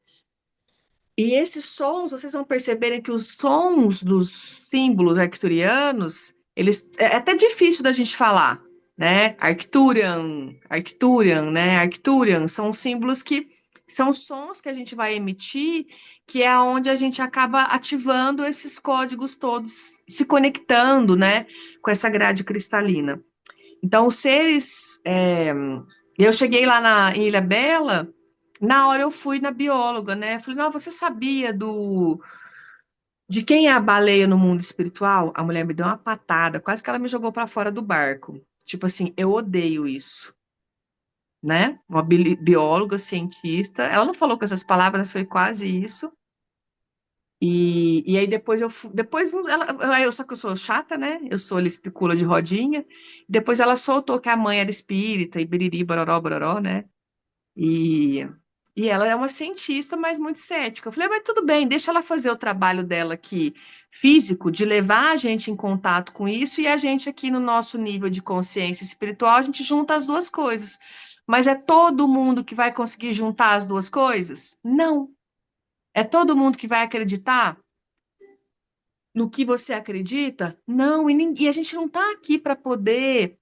E esses sons, vocês vão perceberem que os sons dos símbolos arcturianos, eles é até difícil da gente falar, né? Arcturian, Arcturian, né? Arcturian são símbolos que são sons que a gente vai emitir, que é onde a gente acaba ativando esses códigos todos, se conectando, né, com essa grade cristalina. Então, os seres. Eu cheguei lá em Ilha Bela, na hora eu fui na bióloga, né? Falei, não, você sabia de quem é a baleia no mundo espiritual? A mulher me deu uma patada, quase que ela me jogou para fora do barco. Tipo assim, eu odeio isso, né? Uma bióloga, cientista. Ela não falou com essas palavras, mas foi quase isso. E aí depois depois só que eu sou chata, né? Eu sou especula de rodinha. Depois ela soltou que a mãe era espírita e biriri, bororó, bororó, né? E, e ela é uma cientista, mas muito cética. Eu falei, mas tudo bem, deixa ela fazer o trabalho dela aqui, físico, de levar a gente em contato com isso, e a gente aqui no nosso nível de consciência espiritual, a gente junta as duas coisas. Mas é todo mundo que vai conseguir juntar as duas coisas? Não. É todo mundo que vai acreditar no que você acredita? Não. E a gente não está aqui para poder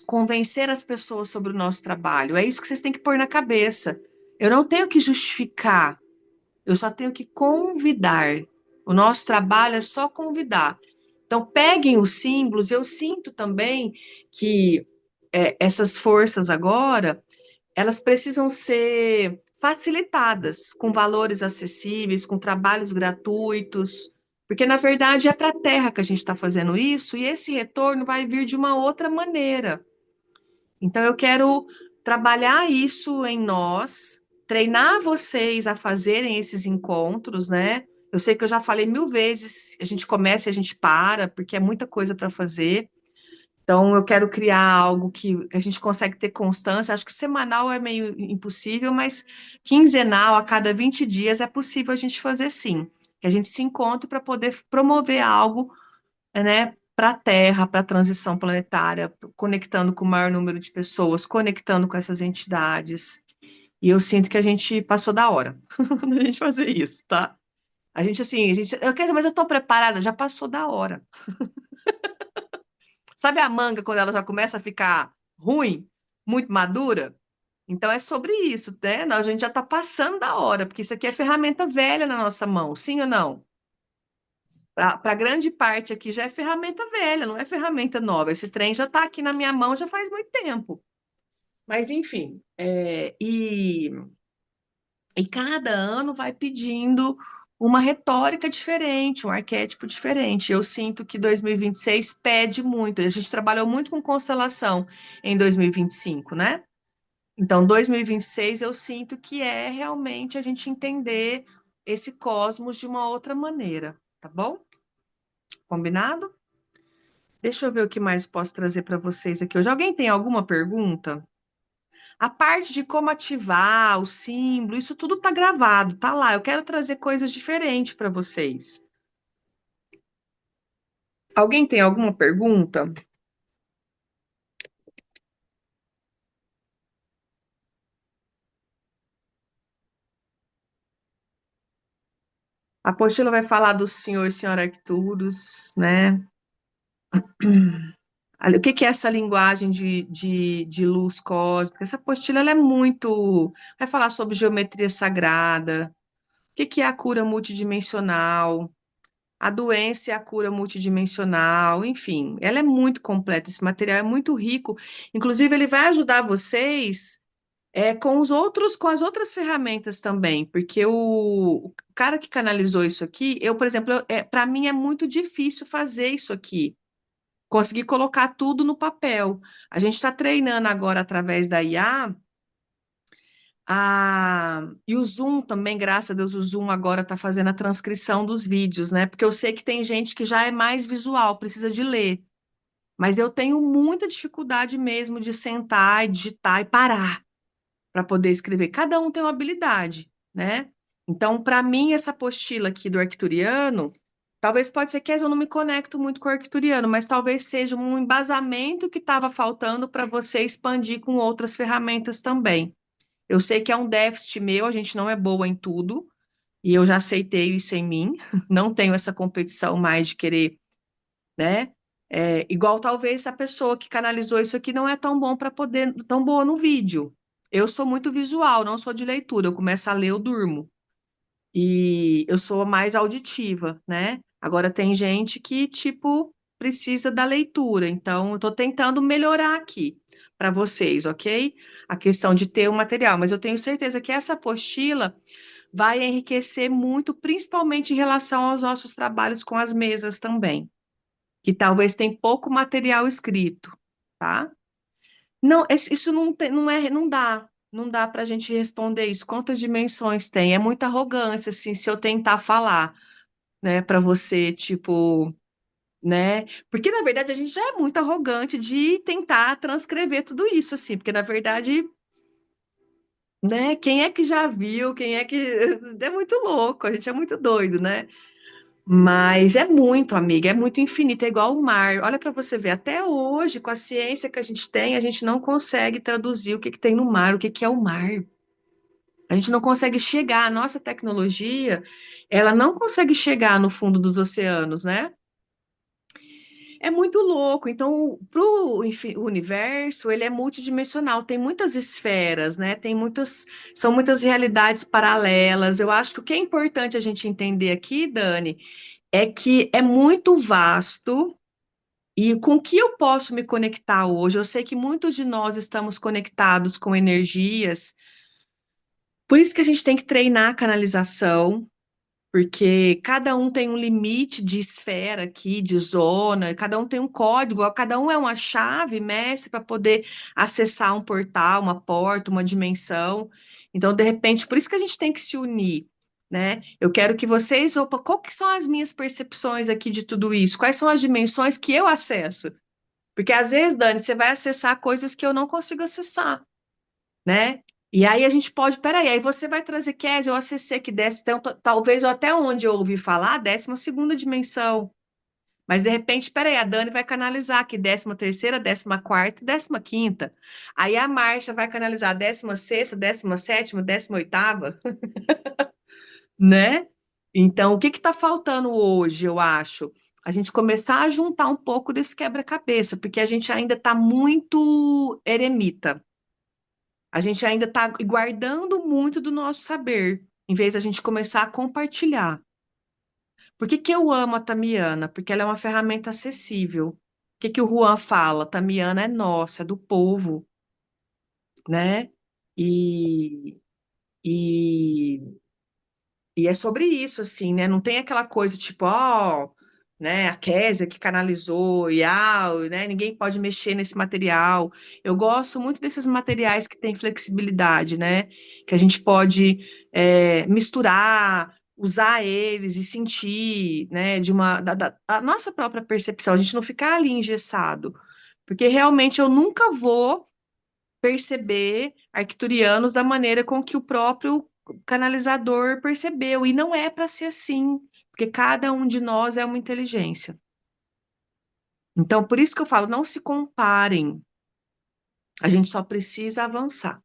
convencer as pessoas sobre o nosso trabalho. É isso que vocês têm que pôr na cabeça. Eu não tenho que justificar, eu só tenho que convidar. O nosso trabalho é só convidar. Então, peguem os símbolos. Eu sinto também que essas forças agora, elas precisam ser facilitadas, com valores acessíveis, com trabalhos gratuitos, porque, na verdade, é para a Terra que a gente está fazendo isso, e esse retorno vai vir de uma outra maneira. Então, eu quero trabalhar isso em nós, treinar vocês a fazerem esses encontros, né? Eu sei que eu já falei 1000 vezes, a gente começa e a gente para, porque é muita coisa para fazer. Então, eu quero criar algo que a gente consegue ter constância. Acho que semanal é meio impossível, mas quinzenal, a cada 20 dias, é possível a gente fazer sim. Que a gente se encontre para poder promover algo, né, para a Terra, para a transição planetária, conectando com o maior número de pessoas, conectando com essas entidades. E eu sinto que a gente passou da hora da gente fazer isso, tá? A gente, assim, eu quero, mas eu estou preparada, já passou da hora. Sabe a manga quando ela já começa a ficar ruim, muito madura? Então é sobre isso, né? A gente já está passando da hora, porque isso aqui é ferramenta velha na nossa mão, sim ou não? Para grande parte aqui já é ferramenta velha, não é ferramenta nova. Esse trem já está aqui na minha mão já faz muito tempo. Mas, enfim, e cada ano vai pedindo uma retórica diferente, um arquétipo diferente. Eu sinto que 2026 pede muito. A gente trabalhou muito com constelação em 2025, né? Então, 2026 eu sinto que é realmente a gente entender esse cosmos de uma outra maneira, tá bom? Combinado? Deixa eu ver o que mais posso trazer para vocês aqui hoje. Alguém tem alguma pergunta? A parte de como ativar o símbolo, isso tudo tá gravado, tá lá. Eu quero trazer coisas diferentes para vocês. Alguém tem alguma pergunta? A apostila vai falar do senhor e senhora Arcturus, né? O que que é essa linguagem de luz cósmica? Essa apostila ela é muito. Vai falar sobre geometria sagrada. O que que é a cura multidimensional? A doença e a cura multidimensional, enfim, ela é muito completa, esse material é muito rico. Inclusive, ele vai ajudar vocês com os outros, com as outras ferramentas também, porque o cara que canalizou isso aqui, eu, por exemplo, para mim é muito difícil fazer isso aqui, conseguir colocar tudo no papel. A gente está treinando agora através da IA. E o Zoom também, graças a Deus, o Zoom agora está fazendo a transcrição dos vídeos, né? Porque eu sei que tem gente que já é mais visual, precisa de ler. Mas eu tenho muita dificuldade mesmo de sentar e digitar e parar para poder escrever. Cada um tem uma habilidade, né? Então, para mim, essa apostila aqui do arcturiano, talvez pode ser que eu não me conecto muito com o arcturiano, mas talvez seja um embasamento que estava faltando para você expandir com outras ferramentas também. Eu sei que é um déficit meu, a gente não é boa em tudo, e eu já aceitei isso em mim, não tenho essa competição mais de querer, né? Igual talvez a pessoa que canalizou isso aqui não é tão bom para poder, tão boa no vídeo. Eu sou muito visual, não sou de leitura, eu começo a ler, eu durmo. E eu sou mais auditiva, né? Agora tem gente que, tipo, precisa da leitura, então eu estou tentando melhorar aqui para vocês, ok? A questão de ter o material, mas eu tenho certeza que essa apostila vai enriquecer muito, principalmente em relação aos nossos trabalhos com as mesas também, que talvez tem pouco material escrito, tá? Não, isso não tem, não é, não dá para a gente responder isso. Quantas dimensões tem? É muita arrogância, assim, se eu tentar falar, né, para você, tipo, né? Porque na verdade a gente já é muito arrogante de tentar transcrever tudo isso, assim, porque na verdade, né? Quem é que já viu? Quem é que é muito louco? A gente é muito doido, né? Mas é muito, amiga, é muito infinito, é igual o mar. Olha para você ver, até hoje, com a ciência que a gente não consegue traduzir o que que tem no mar, o que que é o mar. A gente não consegue chegar, a nossa tecnologia, ela não consegue chegar no fundo dos oceanos, né? É muito louco. Então, para o universo, ele é multidimensional, tem muitas esferas, né? São muitas realidades paralelas. Eu acho que o que é importante a gente entender aqui, Dani, é que é muito vasto e com que eu posso me conectar hoje? Eu sei que muitos de nós estamos conectados com energias, por isso que a gente tem que treinar a canalização, porque cada um tem um limite de esfera aqui, de zona, cada um tem um código, cada um é uma chave mestre para poder acessar um portal, uma porta, uma dimensão. Então, de repente, por isso que a gente tem que se unir, né? Eu quero que vocês, opa, qual que são as minhas percepções aqui de tudo isso? Quais são as dimensões que eu acesso? Porque às vezes, Dani, você vai acessar coisas que eu não consigo acessar, né? E aí a gente pode, peraí, aí você vai trazer, Kézia, eu acessei que desce, então, talvez até onde eu ouvi falar, 12ª dimensão. Mas de repente, peraí, a Dani vai canalizar aqui 13ª, 14ª e 15ª. Aí a Márcia vai canalizar 16ª, 17ª, 18ª, né? Então, o que está faltando hoje, eu acho? A gente começar a juntar um pouco desse quebra-cabeça, porque a gente ainda está muito eremita. A gente ainda está guardando muito do nosso saber, em vez da gente começar a compartilhar. Por que que eu amo a Tamiana? Porque ela é uma ferramenta acessível. O que que o Juan fala? Tamiana é nossa, é do povo. né? E, e, e é sobre isso, assim, né? Não tem aquela coisa tipo, ó, né? A Kézia que canalizou e, né? Ninguém pode mexer nesse material. Eu gosto muito desses materiais que têm flexibilidade, né? Que a gente pode misturar, usar eles e sentir, né? Da nossa própria percepção. A gente não ficar ali engessado. Porque realmente eu nunca vou perceber arcturianos da maneira com que o próprio canalizador percebeu. E não é para ser assim, porque cada um de nós é uma inteligência. Então, por isso que eu falo, não se comparem. A gente só precisa avançar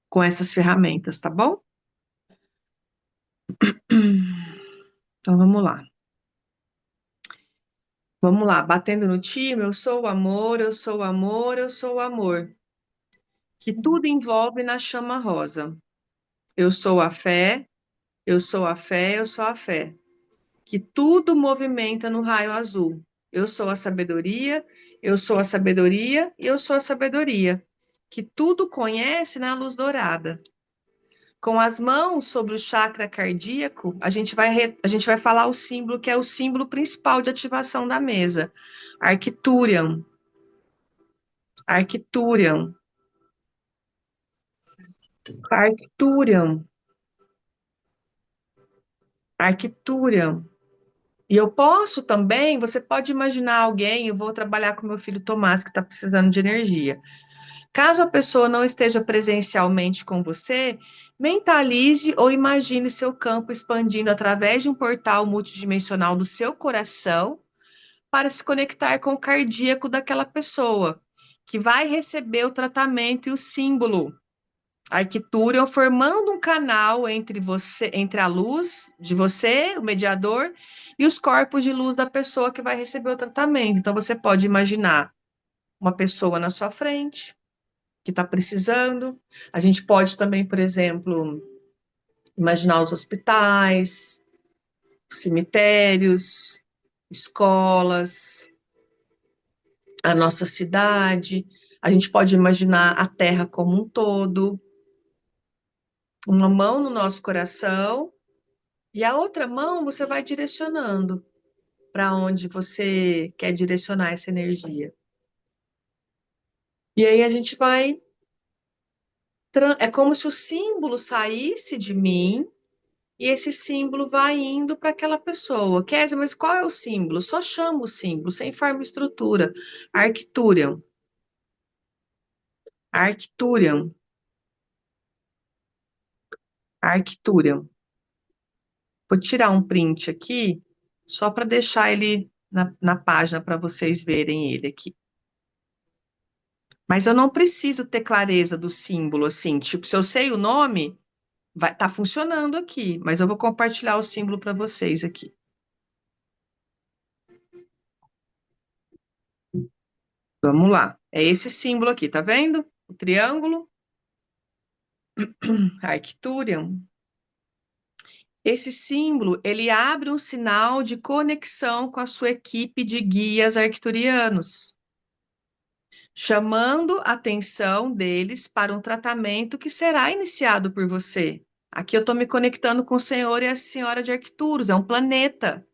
com essas ferramentas, tá bom? Então, vamos lá. Vamos lá, batendo no time, eu sou o amor, eu sou o amor, eu sou o amor, que tudo envolve na chama rosa. Eu sou a fé, eu sou a fé, eu sou a fé. Que tudo movimenta no raio azul. Eu sou a sabedoria, eu sou a sabedoria e eu sou a sabedoria. Que tudo conhece na luz dourada. Com as mãos sobre o chakra cardíaco, a gente vai falar o símbolo que é o símbolo principal de ativação da mesa. Arcturian. Arcturian. Arcturian. Arcturian. E eu posso também, você pode imaginar alguém, eu vou trabalhar com meu filho Tomás, que está precisando de energia. Caso a pessoa não esteja presencialmente com você, mentalize ou imagine seu campo expandindo através de um portal multidimensional do seu coração para se conectar com o cardíaco daquela pessoa, que vai receber o tratamento e o símbolo. Arcturian formando um canal entre você, entre a luz de você, o mediador, e os corpos de luz da pessoa que vai receber o tratamento. Então você pode imaginar uma pessoa na sua frente que está precisando. A gente pode também, por exemplo, imaginar os hospitais, os cemitérios, escolas, a nossa cidade. A gente pode imaginar a Terra como um todo, uma mão no nosso coração e a outra mão você vai direcionando para onde você quer direcionar essa energia. E aí a gente vai. É como se o símbolo saísse de mim e esse símbolo vai indo para aquela pessoa. Kézia, mas qual é o símbolo? Só chama o símbolo, sem forma e estrutura. Arcturian. Arcturian. Arcturian. Vou tirar um print aqui, só para deixar ele na página para vocês verem ele aqui. Mas eu não preciso ter clareza do símbolo, assim, tipo, se eu sei o nome, vai tá funcionando aqui, mas eu vou compartilhar o símbolo para vocês aqui. Vamos lá. É esse símbolo aqui, tá vendo? O triângulo, Arcturian. Esse símbolo, ele abre um sinal de conexão com a sua equipe de guias arcturianos, chamando a atenção deles para um tratamento que será iniciado por você. Aqui eu estou me conectando com o Senhor e a Senhora de Arcturus, é um planeta.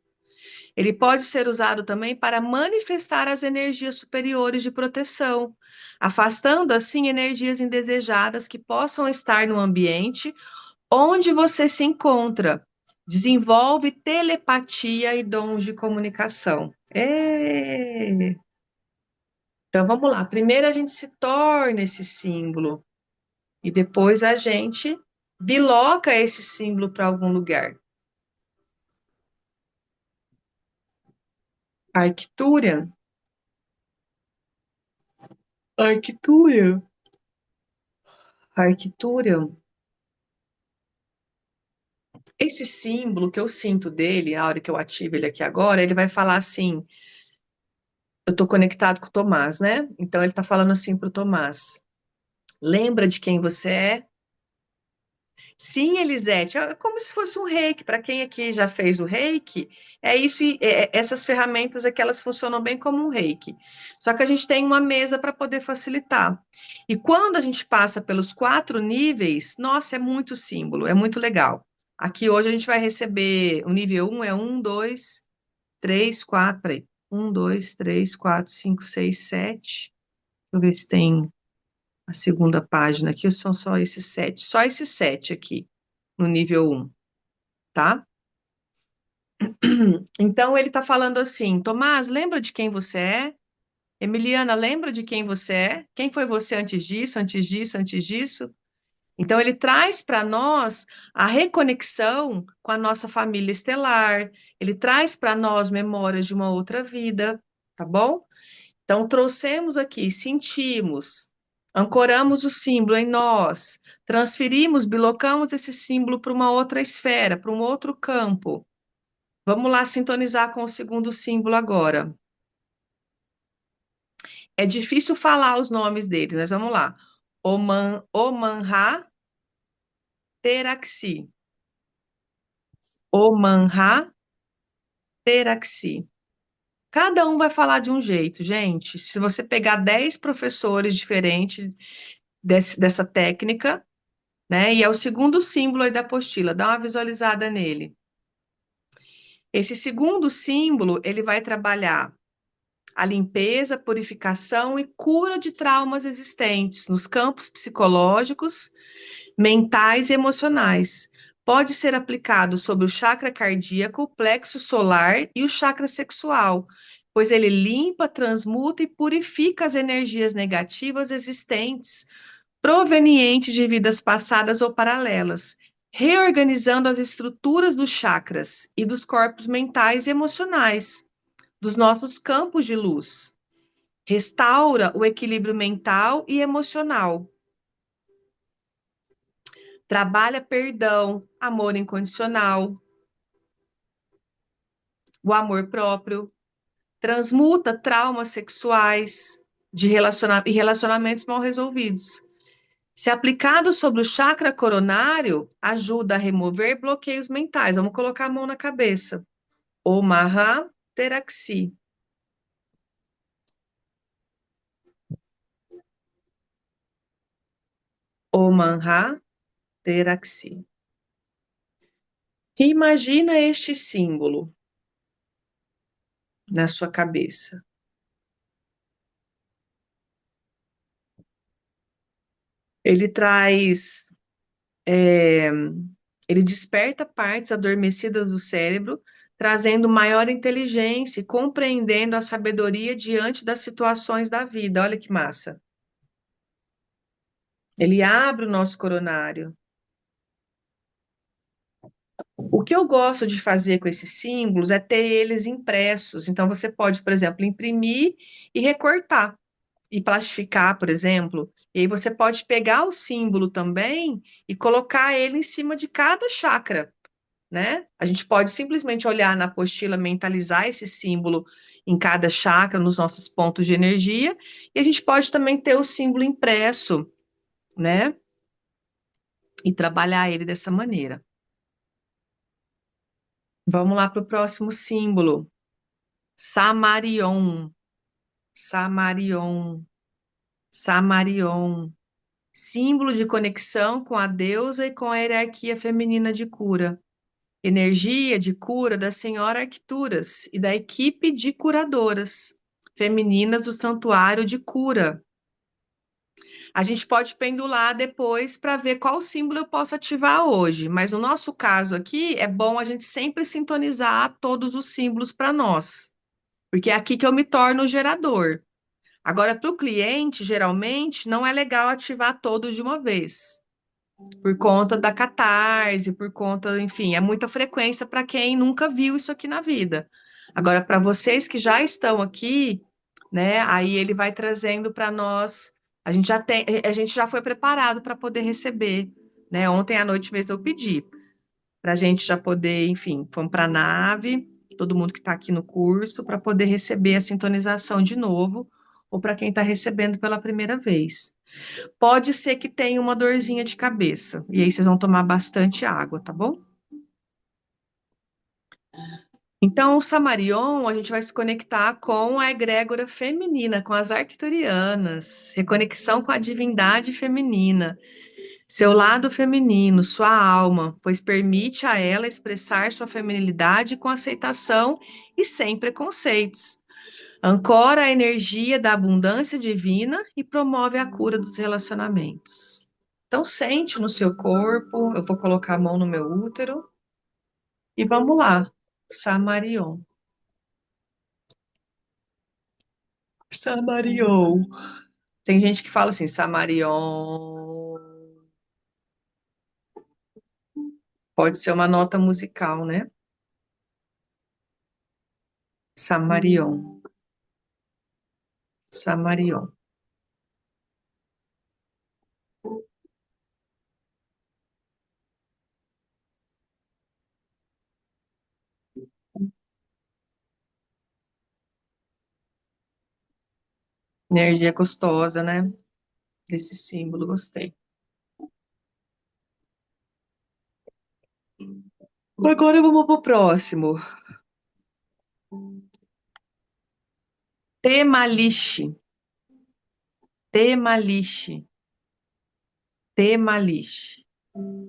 Ele pode ser usado também para manifestar as energias superiores de proteção, afastando assim energias indesejadas que possam estar no ambiente onde você se encontra. Desenvolve telepatia e dons de comunicação. Então vamos lá. Primeiro a gente se torna esse símbolo e depois a gente biloca esse símbolo para algum lugar. Arcturian. Arcturian. Arcturian. Esse símbolo que eu sinto dele, a hora que eu ativo ele aqui agora, ele vai falar assim: eu estou conectado com o Tomás, né? Então ele está falando assim para o Tomás: lembra de quem você é? Sim, Elisete, é como se fosse um reiki. Para quem aqui já fez o reiki, é isso, essas ferramentas aqui, elas funcionam bem como um reiki. Só que a gente tem uma mesa para poder facilitar. E quando a gente passa pelos 4 níveis, nossa, é muito símbolo, é muito legal. Aqui hoje a gente vai receber o nível um é 1, 2, 3, 4, peraí. 1, 2, 3, 4, 5, 6, 7. Deixa eu ver se tem a segunda página aqui, ou são só esses 7? Só esses 7 aqui, no nível um, tá? Então, ele está falando assim: Tomás, lembra de quem você é? Emiliana, lembra de quem você é? Quem foi você antes disso, antes disso, antes disso? Então, ele traz para nós a reconexão com a nossa família estelar, ele traz para nós memórias de uma outra vida, tá bom? Então, trouxemos aqui, sentimos, ancoramos o símbolo em nós, transferimos, bilocamos esse símbolo para uma outra esfera, para um outro campo. Vamos lá sintonizar com o segundo símbolo agora. É difícil falar os nomes deles, mas vamos lá. Omanha Teraxi. Omanha Teraxi. Cada um vai falar de um jeito, gente. Se você pegar 10 professores diferentes dessa técnica, né? E é o segundo símbolo aí da apostila, dá uma visualizada nele. Esse segundo símbolo, ele vai trabalhar a limpeza, purificação e cura de traumas existentes nos campos psicológicos, mentais e emocionais. Pode ser aplicado sobre o chakra cardíaco, o plexo solar e o chakra sexual, pois ele limpa, transmuta e purifica as energias negativas existentes, provenientes de vidas passadas ou paralelas, reorganizando as estruturas dos chakras e dos corpos mentais e emocionais, dos nossos campos de luz. Restaura o equilíbrio mental e emocional. Trabalha perdão, amor incondicional, o amor próprio. Transmuta traumas sexuais e relacionamentos mal resolvidos. Se aplicado sobre o chakra coronário, ajuda a remover bloqueios mentais. Vamos colocar a mão na cabeça. O Mahateraxi. O Mahateraxi. Imagina este símbolo na sua cabeça. Ele traz, é, ele desperta partes adormecidas do cérebro, trazendo maior inteligência e compreendendo a sabedoria diante das situações da vida. Olha que massa. Ele abre o nosso coronário. O que eu gosto de fazer com esses símbolos é ter eles impressos. Então, você pode, por exemplo, imprimir e recortar e plastificar, por exemplo. E aí você pode pegar o símbolo também e colocar ele em cima de cada chakra, né? A gente pode simplesmente olhar na apostila, mentalizar esse símbolo em cada chakra, nos nossos pontos de energia, e a gente pode também ter o símbolo impresso, né? E trabalhar ele dessa maneira. Vamos lá para o próximo símbolo. Samarion, Samarion, Samarion. Símbolo de conexão com a deusa e com a hierarquia feminina de cura. Energia de cura da Senhora Arcturas e da equipe de curadoras femininas do Santuário de Cura. A gente pode pendular depois para ver qual símbolo eu posso ativar hoje, mas no nosso caso aqui é bom a gente sempre sintonizar todos os símbolos para nós, porque é aqui que eu me torno o gerador. Agora, para o cliente, geralmente, não é legal ativar todos de uma vez, por conta da catarse, por conta, enfim, é muita frequência para quem nunca viu isso aqui na vida. Agora, para vocês que já estão aqui, né, aí ele vai trazendo para nós, a gente já foi preparado para poder receber, né? Ontem à noite mesmo eu pedi para a gente já poder, enfim, fomos para a nave, todo mundo que está aqui no curso, para poder receber a sintonização de novo. ou para quem está recebendo pela primeira vez. Pode ser que tenha uma dorzinha de cabeça, e aí vocês vão tomar bastante água, tá bom? Então, o Samarion, a gente vai se conectar com a egrégora feminina, com as arcturianas, reconexão com a divindade feminina, seu lado feminino, sua alma, pois permite a ela expressar sua feminilidade com aceitação e sem preconceitos. Ancora a energia da abundância divina e promove a cura dos relacionamentos. Então, sente no seu corpo, eu vou colocar a mão no meu útero e vamos lá. Samarion. Samarion. Tem gente que fala assim, Samarion. Pode ser uma nota musical, né? Samarion. Samarion. Energia gostosa, né? Desse símbolo, gostei. Agora vamos pro próximo. Temalixe. Temalixe. Temalixe.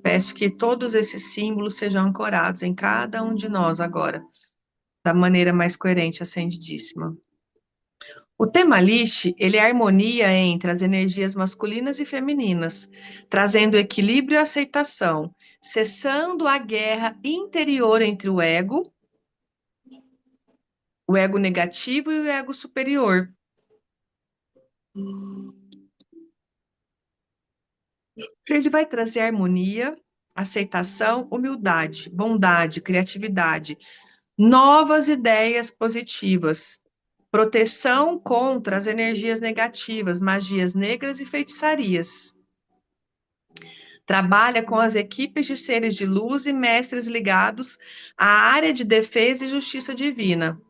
Peço que todos esses símbolos sejam ancorados em cada um de nós agora, da maneira mais coerente, acendidíssima. O Temalixe, ele é a harmonia entre as energias masculinas e femininas, trazendo equilíbrio e aceitação, cessando a guerra interior entre o ego negativo e o ego superior. Ele vai trazer harmonia, aceitação, humildade, bondade, criatividade, novas ideias positivas, proteção contra as energias negativas, magias negras e feitiçarias. Trabalha com as equipes de seres de luz e mestres ligados à área de defesa e justiça divina.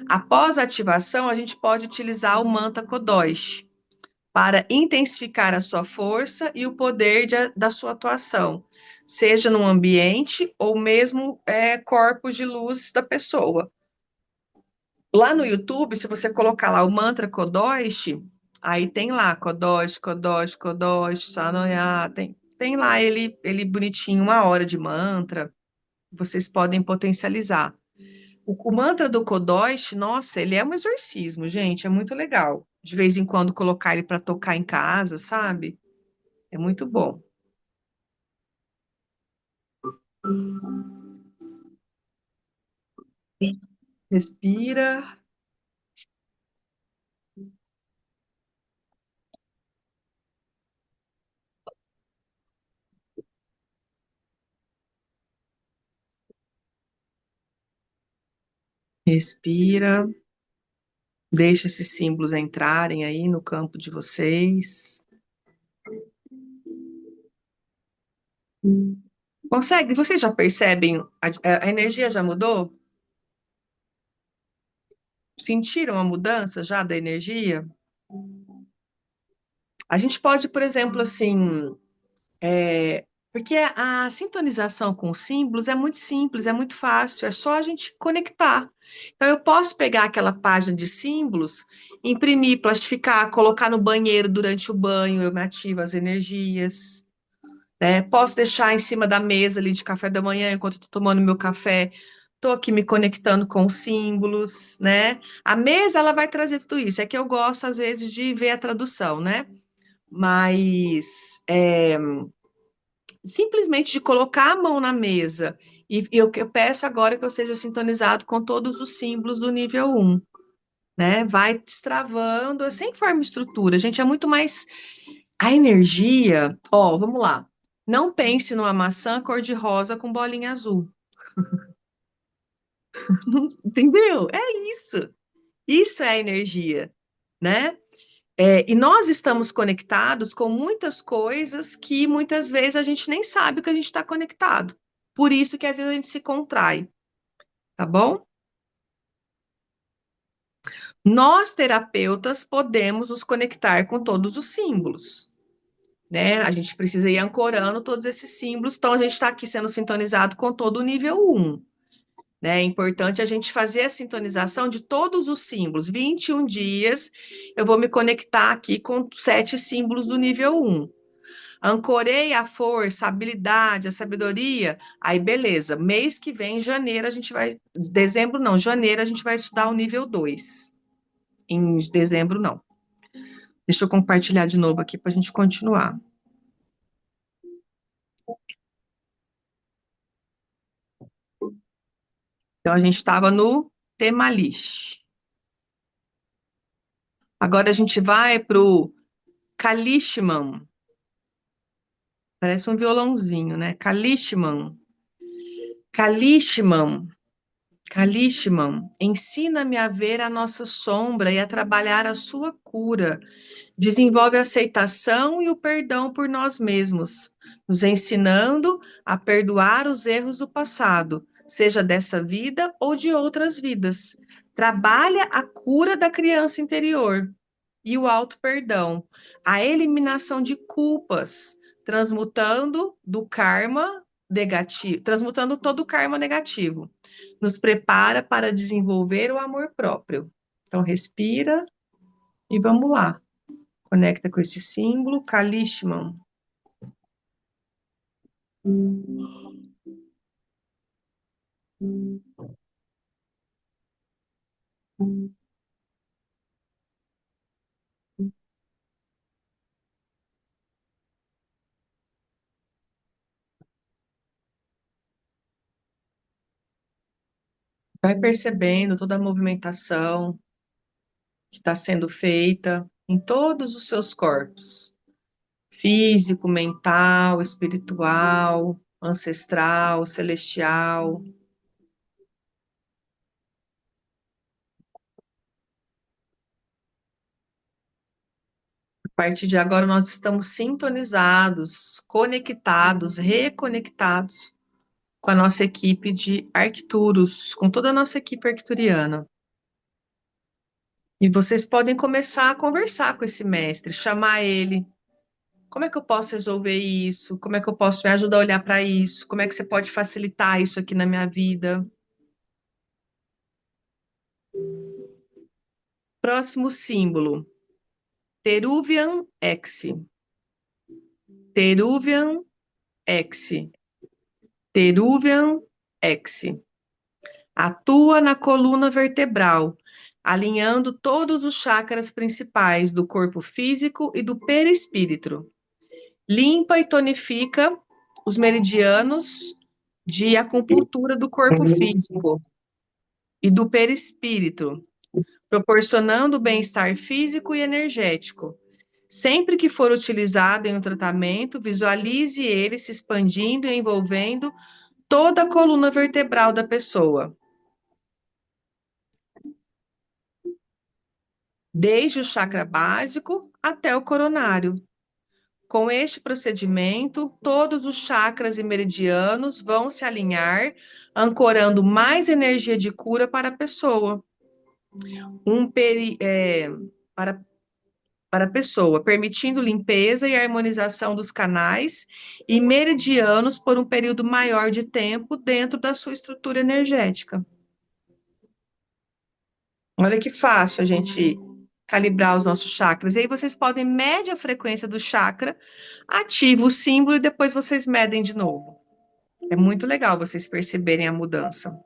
Após a ativação, a gente pode utilizar o mantra Kodosh para intensificar a sua força e o poder da sua atuação, seja no ambiente ou mesmo corpos de luz da pessoa. Lá no YouTube, se você colocar lá o mantra Kodosh, aí tem lá Kodosh, Kodosh, Kodosh, Sanoyá, tem lá ele bonitinho, 1 hora de mantra, vocês podem potencializar. O mantra do Kodosh, nossa, ele é um exorcismo, gente, é muito legal. De vez em quando colocar ele para tocar em casa, sabe? É muito bom. Respira, respira, deixa esses símbolos entrarem aí no campo de vocês. Consegue? Vocês já percebem? A energia já mudou? Sentiram a mudança já da energia? A gente pode, por exemplo, assim, porque a sintonização com os símbolos é muito simples, é muito fácil, é só a gente conectar. Então, eu posso pegar aquela página de símbolos, imprimir, plastificar, colocar no banheiro durante o banho, eu me ativo as energias. Né? Posso deixar em cima da mesa ali de café da manhã, enquanto estou tomando meu café, estou aqui me conectando com os símbolos, né? A mesa, ela vai trazer tudo isso. É que eu gosto, às vezes, de ver a tradução, né? Mas simplesmente de colocar a mão na mesa, e eu peço agora que eu seja sintonizado com todos os símbolos do nível 1, né? Vai destravando, sem forma e estrutura. Gente, é muito mais a energia, ó, vamos lá. Não pense numa maçã cor-de-rosa com bolinha azul. Entendeu? É isso. Isso é a energia, né? E nós estamos conectados com muitas coisas que muitas vezes a gente nem sabe que a gente está conectado. Por isso que às vezes a gente se contrai, tá bom? Nós, terapeutas, podemos nos conectar com todos os símbolos, né? A gente precisa ir ancorando todos esses símbolos, então a gente está aqui sendo sintonizado com todo o nível 1, né? É importante a gente fazer a sintonização de todos os símbolos. 21 dias, eu vou me conectar aqui com 7 símbolos do nível 1. Ancorei a força, a habilidade, a sabedoria, aí beleza. Mês que vem, em janeiro, a gente vai. Dezembro não, janeiro a gente vai estudar o nível 2. Em dezembro, não. Deixa eu compartilhar de novo aqui para a gente continuar. Então, a gente estava no Temalish. Agora a gente vai para o Kalishman. Parece um violãozinho, né? Kalishman. Kalishman. Kalishman. Ensina-me a ver a nossa sombra e a trabalhar a sua cura. Desenvolve a aceitação e o perdão por nós mesmos, nos ensinando a perdoar os erros do passado, seja dessa vida ou de outras vidas. Trabalha a cura da criança interior e o auto-perdão, a eliminação de culpas, transmutando do karma negativo, transmutando todo o karma negativo. Nos prepara para desenvolver o amor próprio. Então, respira e vamos lá. Conecta com esse símbolo, Kalishman. Vai percebendo toda a movimentação que está sendo feita em todos os seus corpos, físico, mental, espiritual, ancestral, celestial. A partir de agora, nós estamos sintonizados, conectados, reconectados com a nossa equipe de Arcturus, com toda a nossa equipe arcturiana. E vocês podem começar a conversar com esse mestre, chamar ele. Como é que eu posso resolver isso? Como é que eu posso me ajudar a olhar para isso? Como é que você pode facilitar isso aqui na minha vida? Próximo símbolo, Teruvian X. Teruvian X. Teruvian X. Atua na coluna vertebral, alinhando todos os chakras principais do corpo físico e do perispírito. Limpa e tonifica os meridianos de acupuntura do corpo físico e do perispírito, proporcionando bem-estar físico e energético. Sempre que for utilizado em um tratamento, visualize ele se expandindo e envolvendo toda a coluna vertebral da pessoa, desde o chakra básico até o coronário. Com este procedimento, todos os chakras e meridianos vão se alinhar, ancorando mais energia de cura para a pessoa. Para, para a pessoa, permitindo limpeza e harmonização dos canais e meridianos por um período maior de tempo dentro da sua estrutura energética. Olha que fácil a gente calibrar os nossos chakras. E aí vocês podem medir a frequência do chakra, ativa o símbolo e depois vocês medem de novo. É muito legal vocês perceberem a mudança.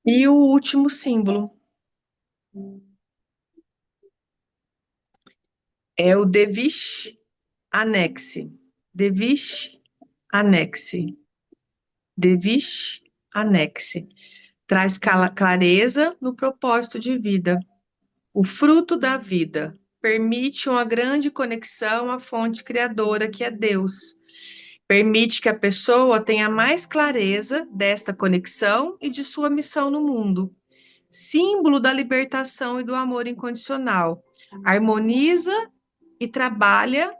E o último símbolo é o Devish Anexe. Devish Anexe. Devish Anexe. Traz clareza no propósito de vida. O fruto da vida permite uma grande conexão à fonte criadora, que é Deus. Permite que a pessoa tenha mais clareza desta conexão e de sua missão no mundo. Símbolo da libertação e do amor incondicional. Harmoniza e trabalha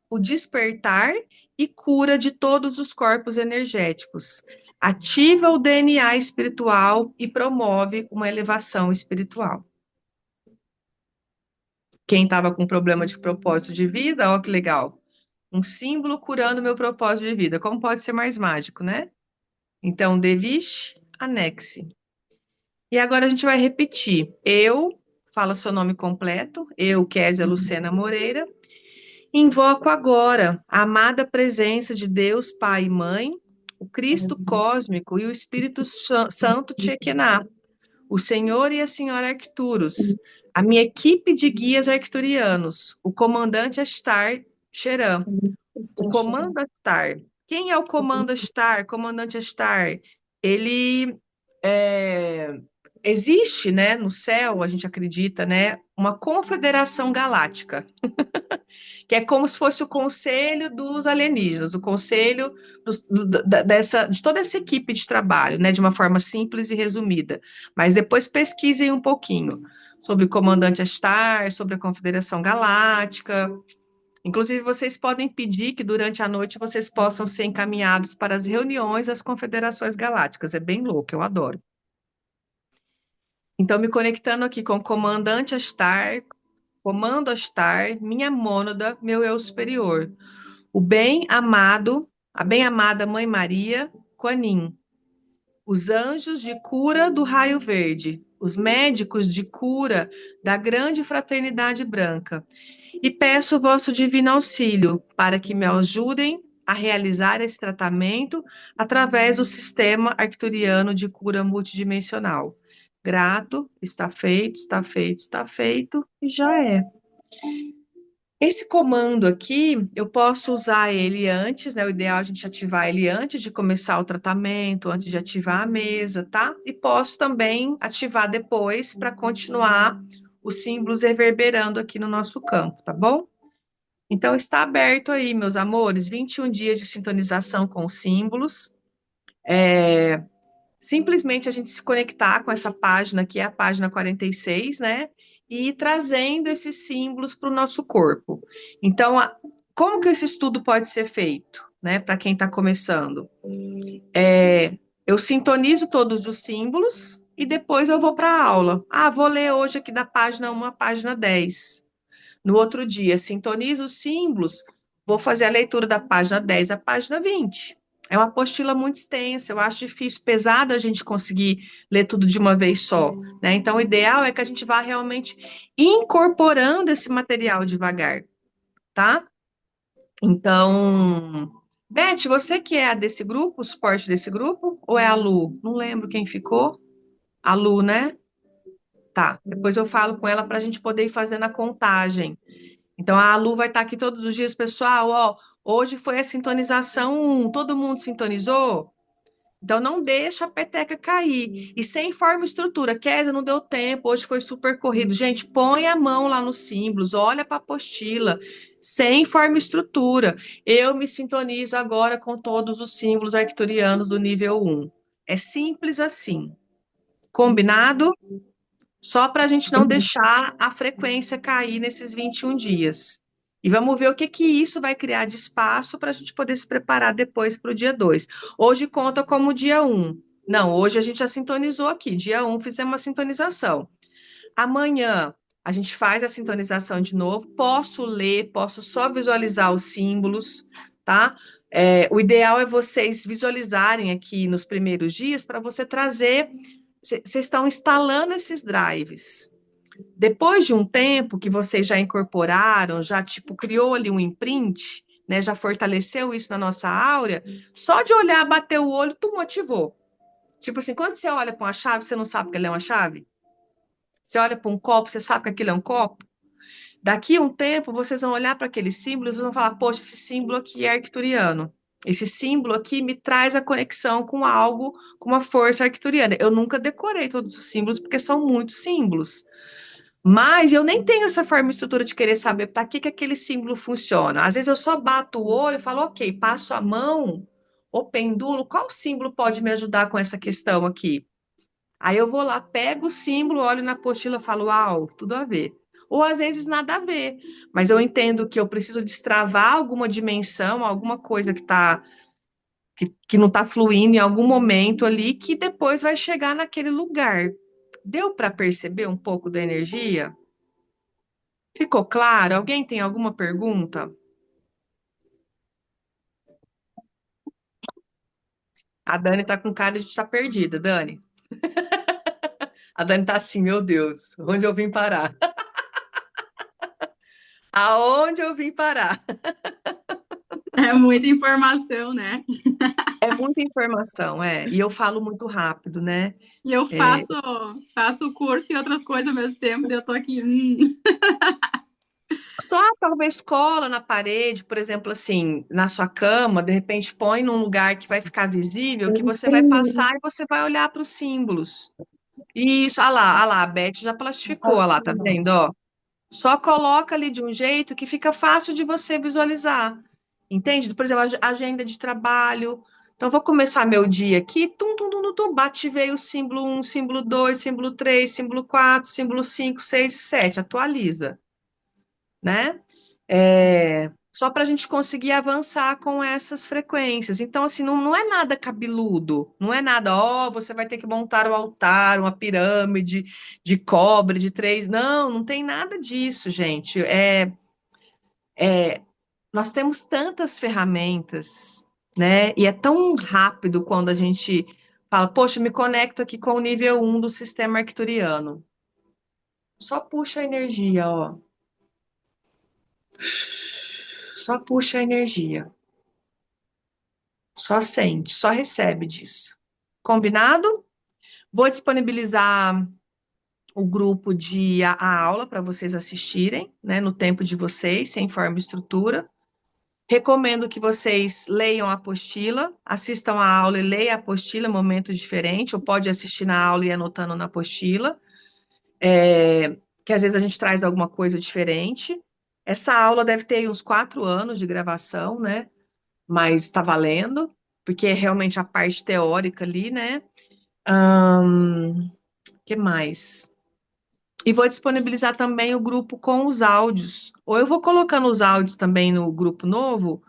o despertar e cura de todos os corpos energéticos. ativa o DNA espiritual e promove uma elevação espiritual. Quem estava com problema de propósito de vida, ó que legal. Um símbolo curando meu propósito de vida. Como pode ser mais mágico, né? Então, Devish, anexe. E agora a gente vai repetir. Eu, fala seu nome completo. Eu, Késia Lucena Moreira. Invoco agora a amada presença de Deus, Pai e Mãe, o Cristo cósmico e o Espírito Santo Tchequená, o Senhor e a Senhora Arcturus, a minha equipe de guias arcturianos, o comandante Astar Sheran, o comando Astar. Quem é o comando Astar, comandante Astar? Ele existe, né, no céu, a gente acredita, né, uma confederação galáctica, que é como se fosse o conselho dos alienígenas, o conselho de toda essa equipe de trabalho, né, de uma forma simples e resumida. Mas depois pesquisem um pouquinho sobre o comandante Astar, sobre a Confederação Galáctica. Inclusive, vocês podem pedir que durante a noite vocês possam ser encaminhados para as reuniões das confederações galácticas. É bem louco, eu adoro. Então, me conectando aqui com o comandante Astar, comando Astar, minha mônada, meu eu superior. O bem amado, a bem amada Mãe Maria, Kuan os anjos de cura do raio verde, os médicos de cura da grande fraternidade branca. E peço o vosso divino auxílio para que me ajudem a realizar esse tratamento através do sistema arcturiano de cura multidimensional. Grato, está feito, está feito, está feito e já é. Esse comando aqui, eu posso usar ele antes, né? O ideal é a gente ativar ele antes de começar o tratamento, antes de ativar a mesa, tá? E posso também ativar depois para continuar os símbolos reverberando aqui no nosso campo, tá bom? Então, está aberto aí, meus amores, 21 dias de sintonização com os símbolos. Simplesmente a gente se conectar com essa página, que é a página 46, né? E ir trazendo esses símbolos para o nosso corpo. Então, como que esse estudo pode ser feito, né? Para quem está começando? Eu sintonizo todos os símbolos e depois eu vou para a aula. Ah, vou ler hoje aqui da página 1 à página 10. No outro dia, sintonizo os símbolos, vou fazer a leitura da página 10 à página 20. É uma apostila muito extensa, eu acho difícil, pesado a gente conseguir ler tudo de uma vez só, né? Então, o ideal é que a gente vá realmente incorporando esse material devagar, tá? Então, Beth, você que é a desse grupo, o suporte desse grupo, ou é a Lu? Não lembro quem ficou. A Lu, né? Tá, depois eu falo com ela para a gente poder ir fazendo a contagem. Então, a Lu vai estar aqui todos os dias, pessoal, ó, hoje foi a sintonização 1, todo mundo sintonizou? Então, não deixa a peteca cair. E sem forma e estrutura. Kézia, não deu tempo, hoje foi super corrido. Gente, põe a mão lá nos símbolos, olha para a apostila, sem forma e estrutura. Eu me sintonizo agora com todos os símbolos arcturianos do nível 1. É simples assim. Combinado? Só para a gente não deixar a frequência cair nesses 21 dias. E vamos ver o que que isso vai criar de espaço para a gente poder se preparar depois para o dia 2. Hoje conta como dia 1. Não, hoje a gente já sintonizou aqui. Dia 1 fizemos uma sintonização. Amanhã a gente faz a sintonização de novo. Posso ler, posso só visualizar os símbolos, tá? O ideal é vocês visualizarem aqui nos primeiros dias para você trazer. Vocês estão instalando esses drives. Depois de um tempo que vocês já incorporaram, já tipo criou ali um imprint, né, já fortaleceu isso na nossa áurea, só de olhar, bater o olho, tu motivou. Tipo assim, quando você olha para uma chave, você não sabe que ela é uma chave? Você olha para um copo, você sabe que aquilo é um copo? Daqui a um tempo, vocês vão olhar para aqueles símbolos e vão falar, poxa, esse símbolo aqui é arcturiano. Esse símbolo aqui me traz a conexão com algo, com uma força arcturiana. Eu nunca decorei todos os símbolos, porque são muitos símbolos. Mas eu nem tenho essa forma e estrutura de querer saber para que aquele símbolo funciona. Às vezes eu só bato o olho e falo, ok, passo a mão, ou pendulo, qual símbolo pode me ajudar com essa questão aqui? Aí eu vou lá, pego o símbolo, olho na apostila e falo, uau, tudo a ver. Ou às vezes nada a ver, mas eu entendo que eu preciso destravar alguma dimensão, alguma coisa que está que não está fluindo em algum momento ali, que depois vai chegar naquele lugar. Deu para perceber um pouco da energia? Ficou claro? Alguém tem alguma pergunta? A Dani tá com cara de estar perdida, Dani. A Dani tá assim, meu Deus, onde eu vim parar? Aonde eu vim parar? É muita informação, né? É muita informação, é. E eu falo muito rápido, né? E eu É, faço o curso e outras coisas ao mesmo tempo, daí eu tô aqui. só talvez cola na parede, por exemplo, assim, na sua cama, de repente põe num lugar que vai ficar visível, que você vai passar e você vai olhar para os símbolos. Isso, ah lá, a Beth já plastificou, ah lá, tá vendo, ó? Só coloca ali de um jeito que fica fácil de você visualizar. Entende? Por exemplo, agenda de trabalho. Então, vou começar meu dia aqui, tum, tum, tum, tum, tum, bate, veio o símbolo um, símbolo 2, símbolo 3, símbolo 4, símbolo 5, 6 e 7. Atualiza, né? Só para a gente conseguir avançar com essas frequências. Então, assim, não é nada cabeludo, não é nada, ó, você vai ter que montar um altar, uma pirâmide de cobre de três. Não, não tem nada disso, gente. Nós temos tantas ferramentas, né? E é tão rápido quando a gente fala, poxa, me conecto aqui com o nível um do sistema arcturiano. Só puxa a energia, ó. Só puxa a energia. Só sente, só recebe disso. Combinado? Vou disponibilizar o grupo de a aula para vocês assistirem, né, no tempo de vocês, sem forma e estrutura. Recomendo que vocês leiam a apostila, assistam a aula e leiam a apostila, momento diferente, ou pode assistir na aula e ir anotando na apostila, que às vezes a gente traz alguma coisa diferente. Essa aula deve ter uns 4 anos de gravação, né? Mas está valendo, porque é realmente a parte teórica ali, né? Que mais? E vou disponibilizar também o grupo com os áudios. Ou eu vou colocando os áudios também no grupo novo,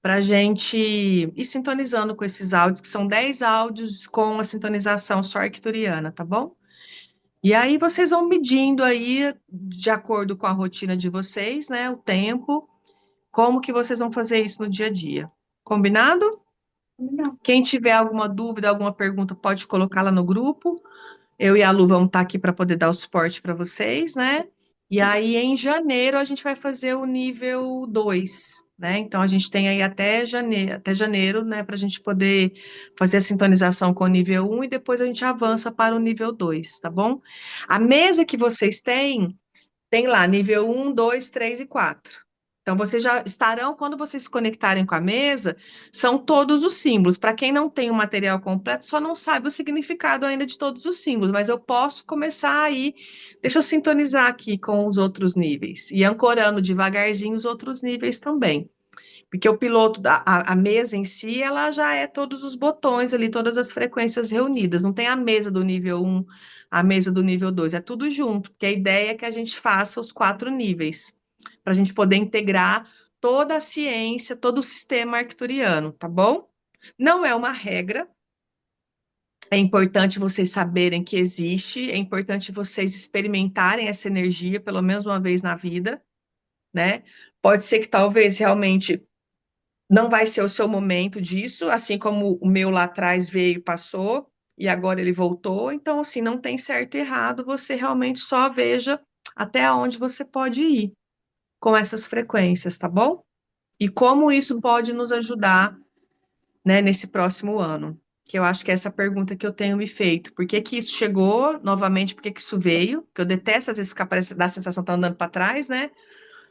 para a gente ir sintonizando com esses áudios, que são 10 áudios com a sintonização só arcturiana, tá bom? E aí vocês vão medindo aí, de acordo com a rotina de vocês, né? O tempo, como que vocês vão fazer isso no dia a dia. Combinado? Não. Quem tiver alguma dúvida, alguma pergunta, pode colocar lá no grupo. Eu e a Lu vamos estar aqui para poder dar o suporte para vocês, né? E aí, em janeiro, a gente vai fazer o nível 2, né? Então, a gente tem aí até janeiro, né, para a gente poder fazer a sintonização com o nível um e depois a gente avança para o nível 2, tá bom? A mesa que vocês têm, tem lá nível um, 2, 3 e 4. Então, vocês já estarão, quando vocês se conectarem com a mesa, são todos os símbolos. Para quem não tem o material completo, só não sabe o significado ainda de todos os símbolos, mas eu posso começar aí. Deixa eu sintonizar aqui com os outros níveis e ancorando devagarzinho os outros níveis também. Porque o piloto, a mesa em si, ela já é todos os botões ali, todas as frequências reunidas. Não tem a mesa do nível um, a mesa do nível 2, é tudo junto, porque a ideia é que a gente faça os 4 níveis, para a gente poder integrar toda a ciência, todo o sistema arcturiano, tá bom? Não é uma regra, é importante vocês saberem que existe, é importante vocês experimentarem essa energia pelo menos uma vez na vida, né? Pode ser que talvez realmente não vai ser o seu momento disso, assim como o meu lá atrás veio e passou, e agora ele voltou. Então, assim, não tem certo e errado, você realmente só veja até onde você pode ir com essas frequências, tá bom? E como isso pode nos ajudar, né, nesse próximo ano. Que eu acho que é essa pergunta que eu tenho me feito. Por que que isso chegou novamente? Por que que isso veio? Que eu detesto às vezes ficar parecendo, dar a sensação de estar andando para trás, né?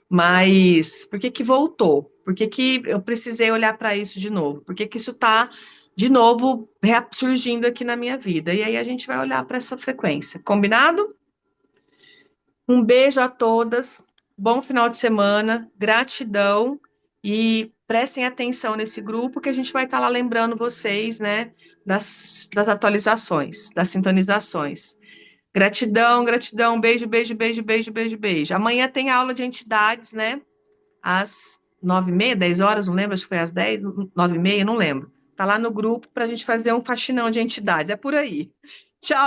Mas por que que voltou? Por que que eu precisei olhar para isso de novo? Por que que isso está de novo surgindo aqui na minha vida? E aí a gente vai olhar para essa frequência. Combinado? Um beijo a todas. Bom final de semana. Gratidão e prestem atenção nesse grupo que a gente vai estar lá lembrando vocês, né, das atualizações, das sintonizações. Gratidão, gratidão. Beijo, beijo, beijo, beijo, beijo, beijo. Amanhã tem aula de entidades, né? Às 9h30, 10 horas, não lembro, acho que foi às 10, 9h30, não lembro. Tá lá no grupo para a gente fazer um faxinão de entidades. É por aí. Tchau.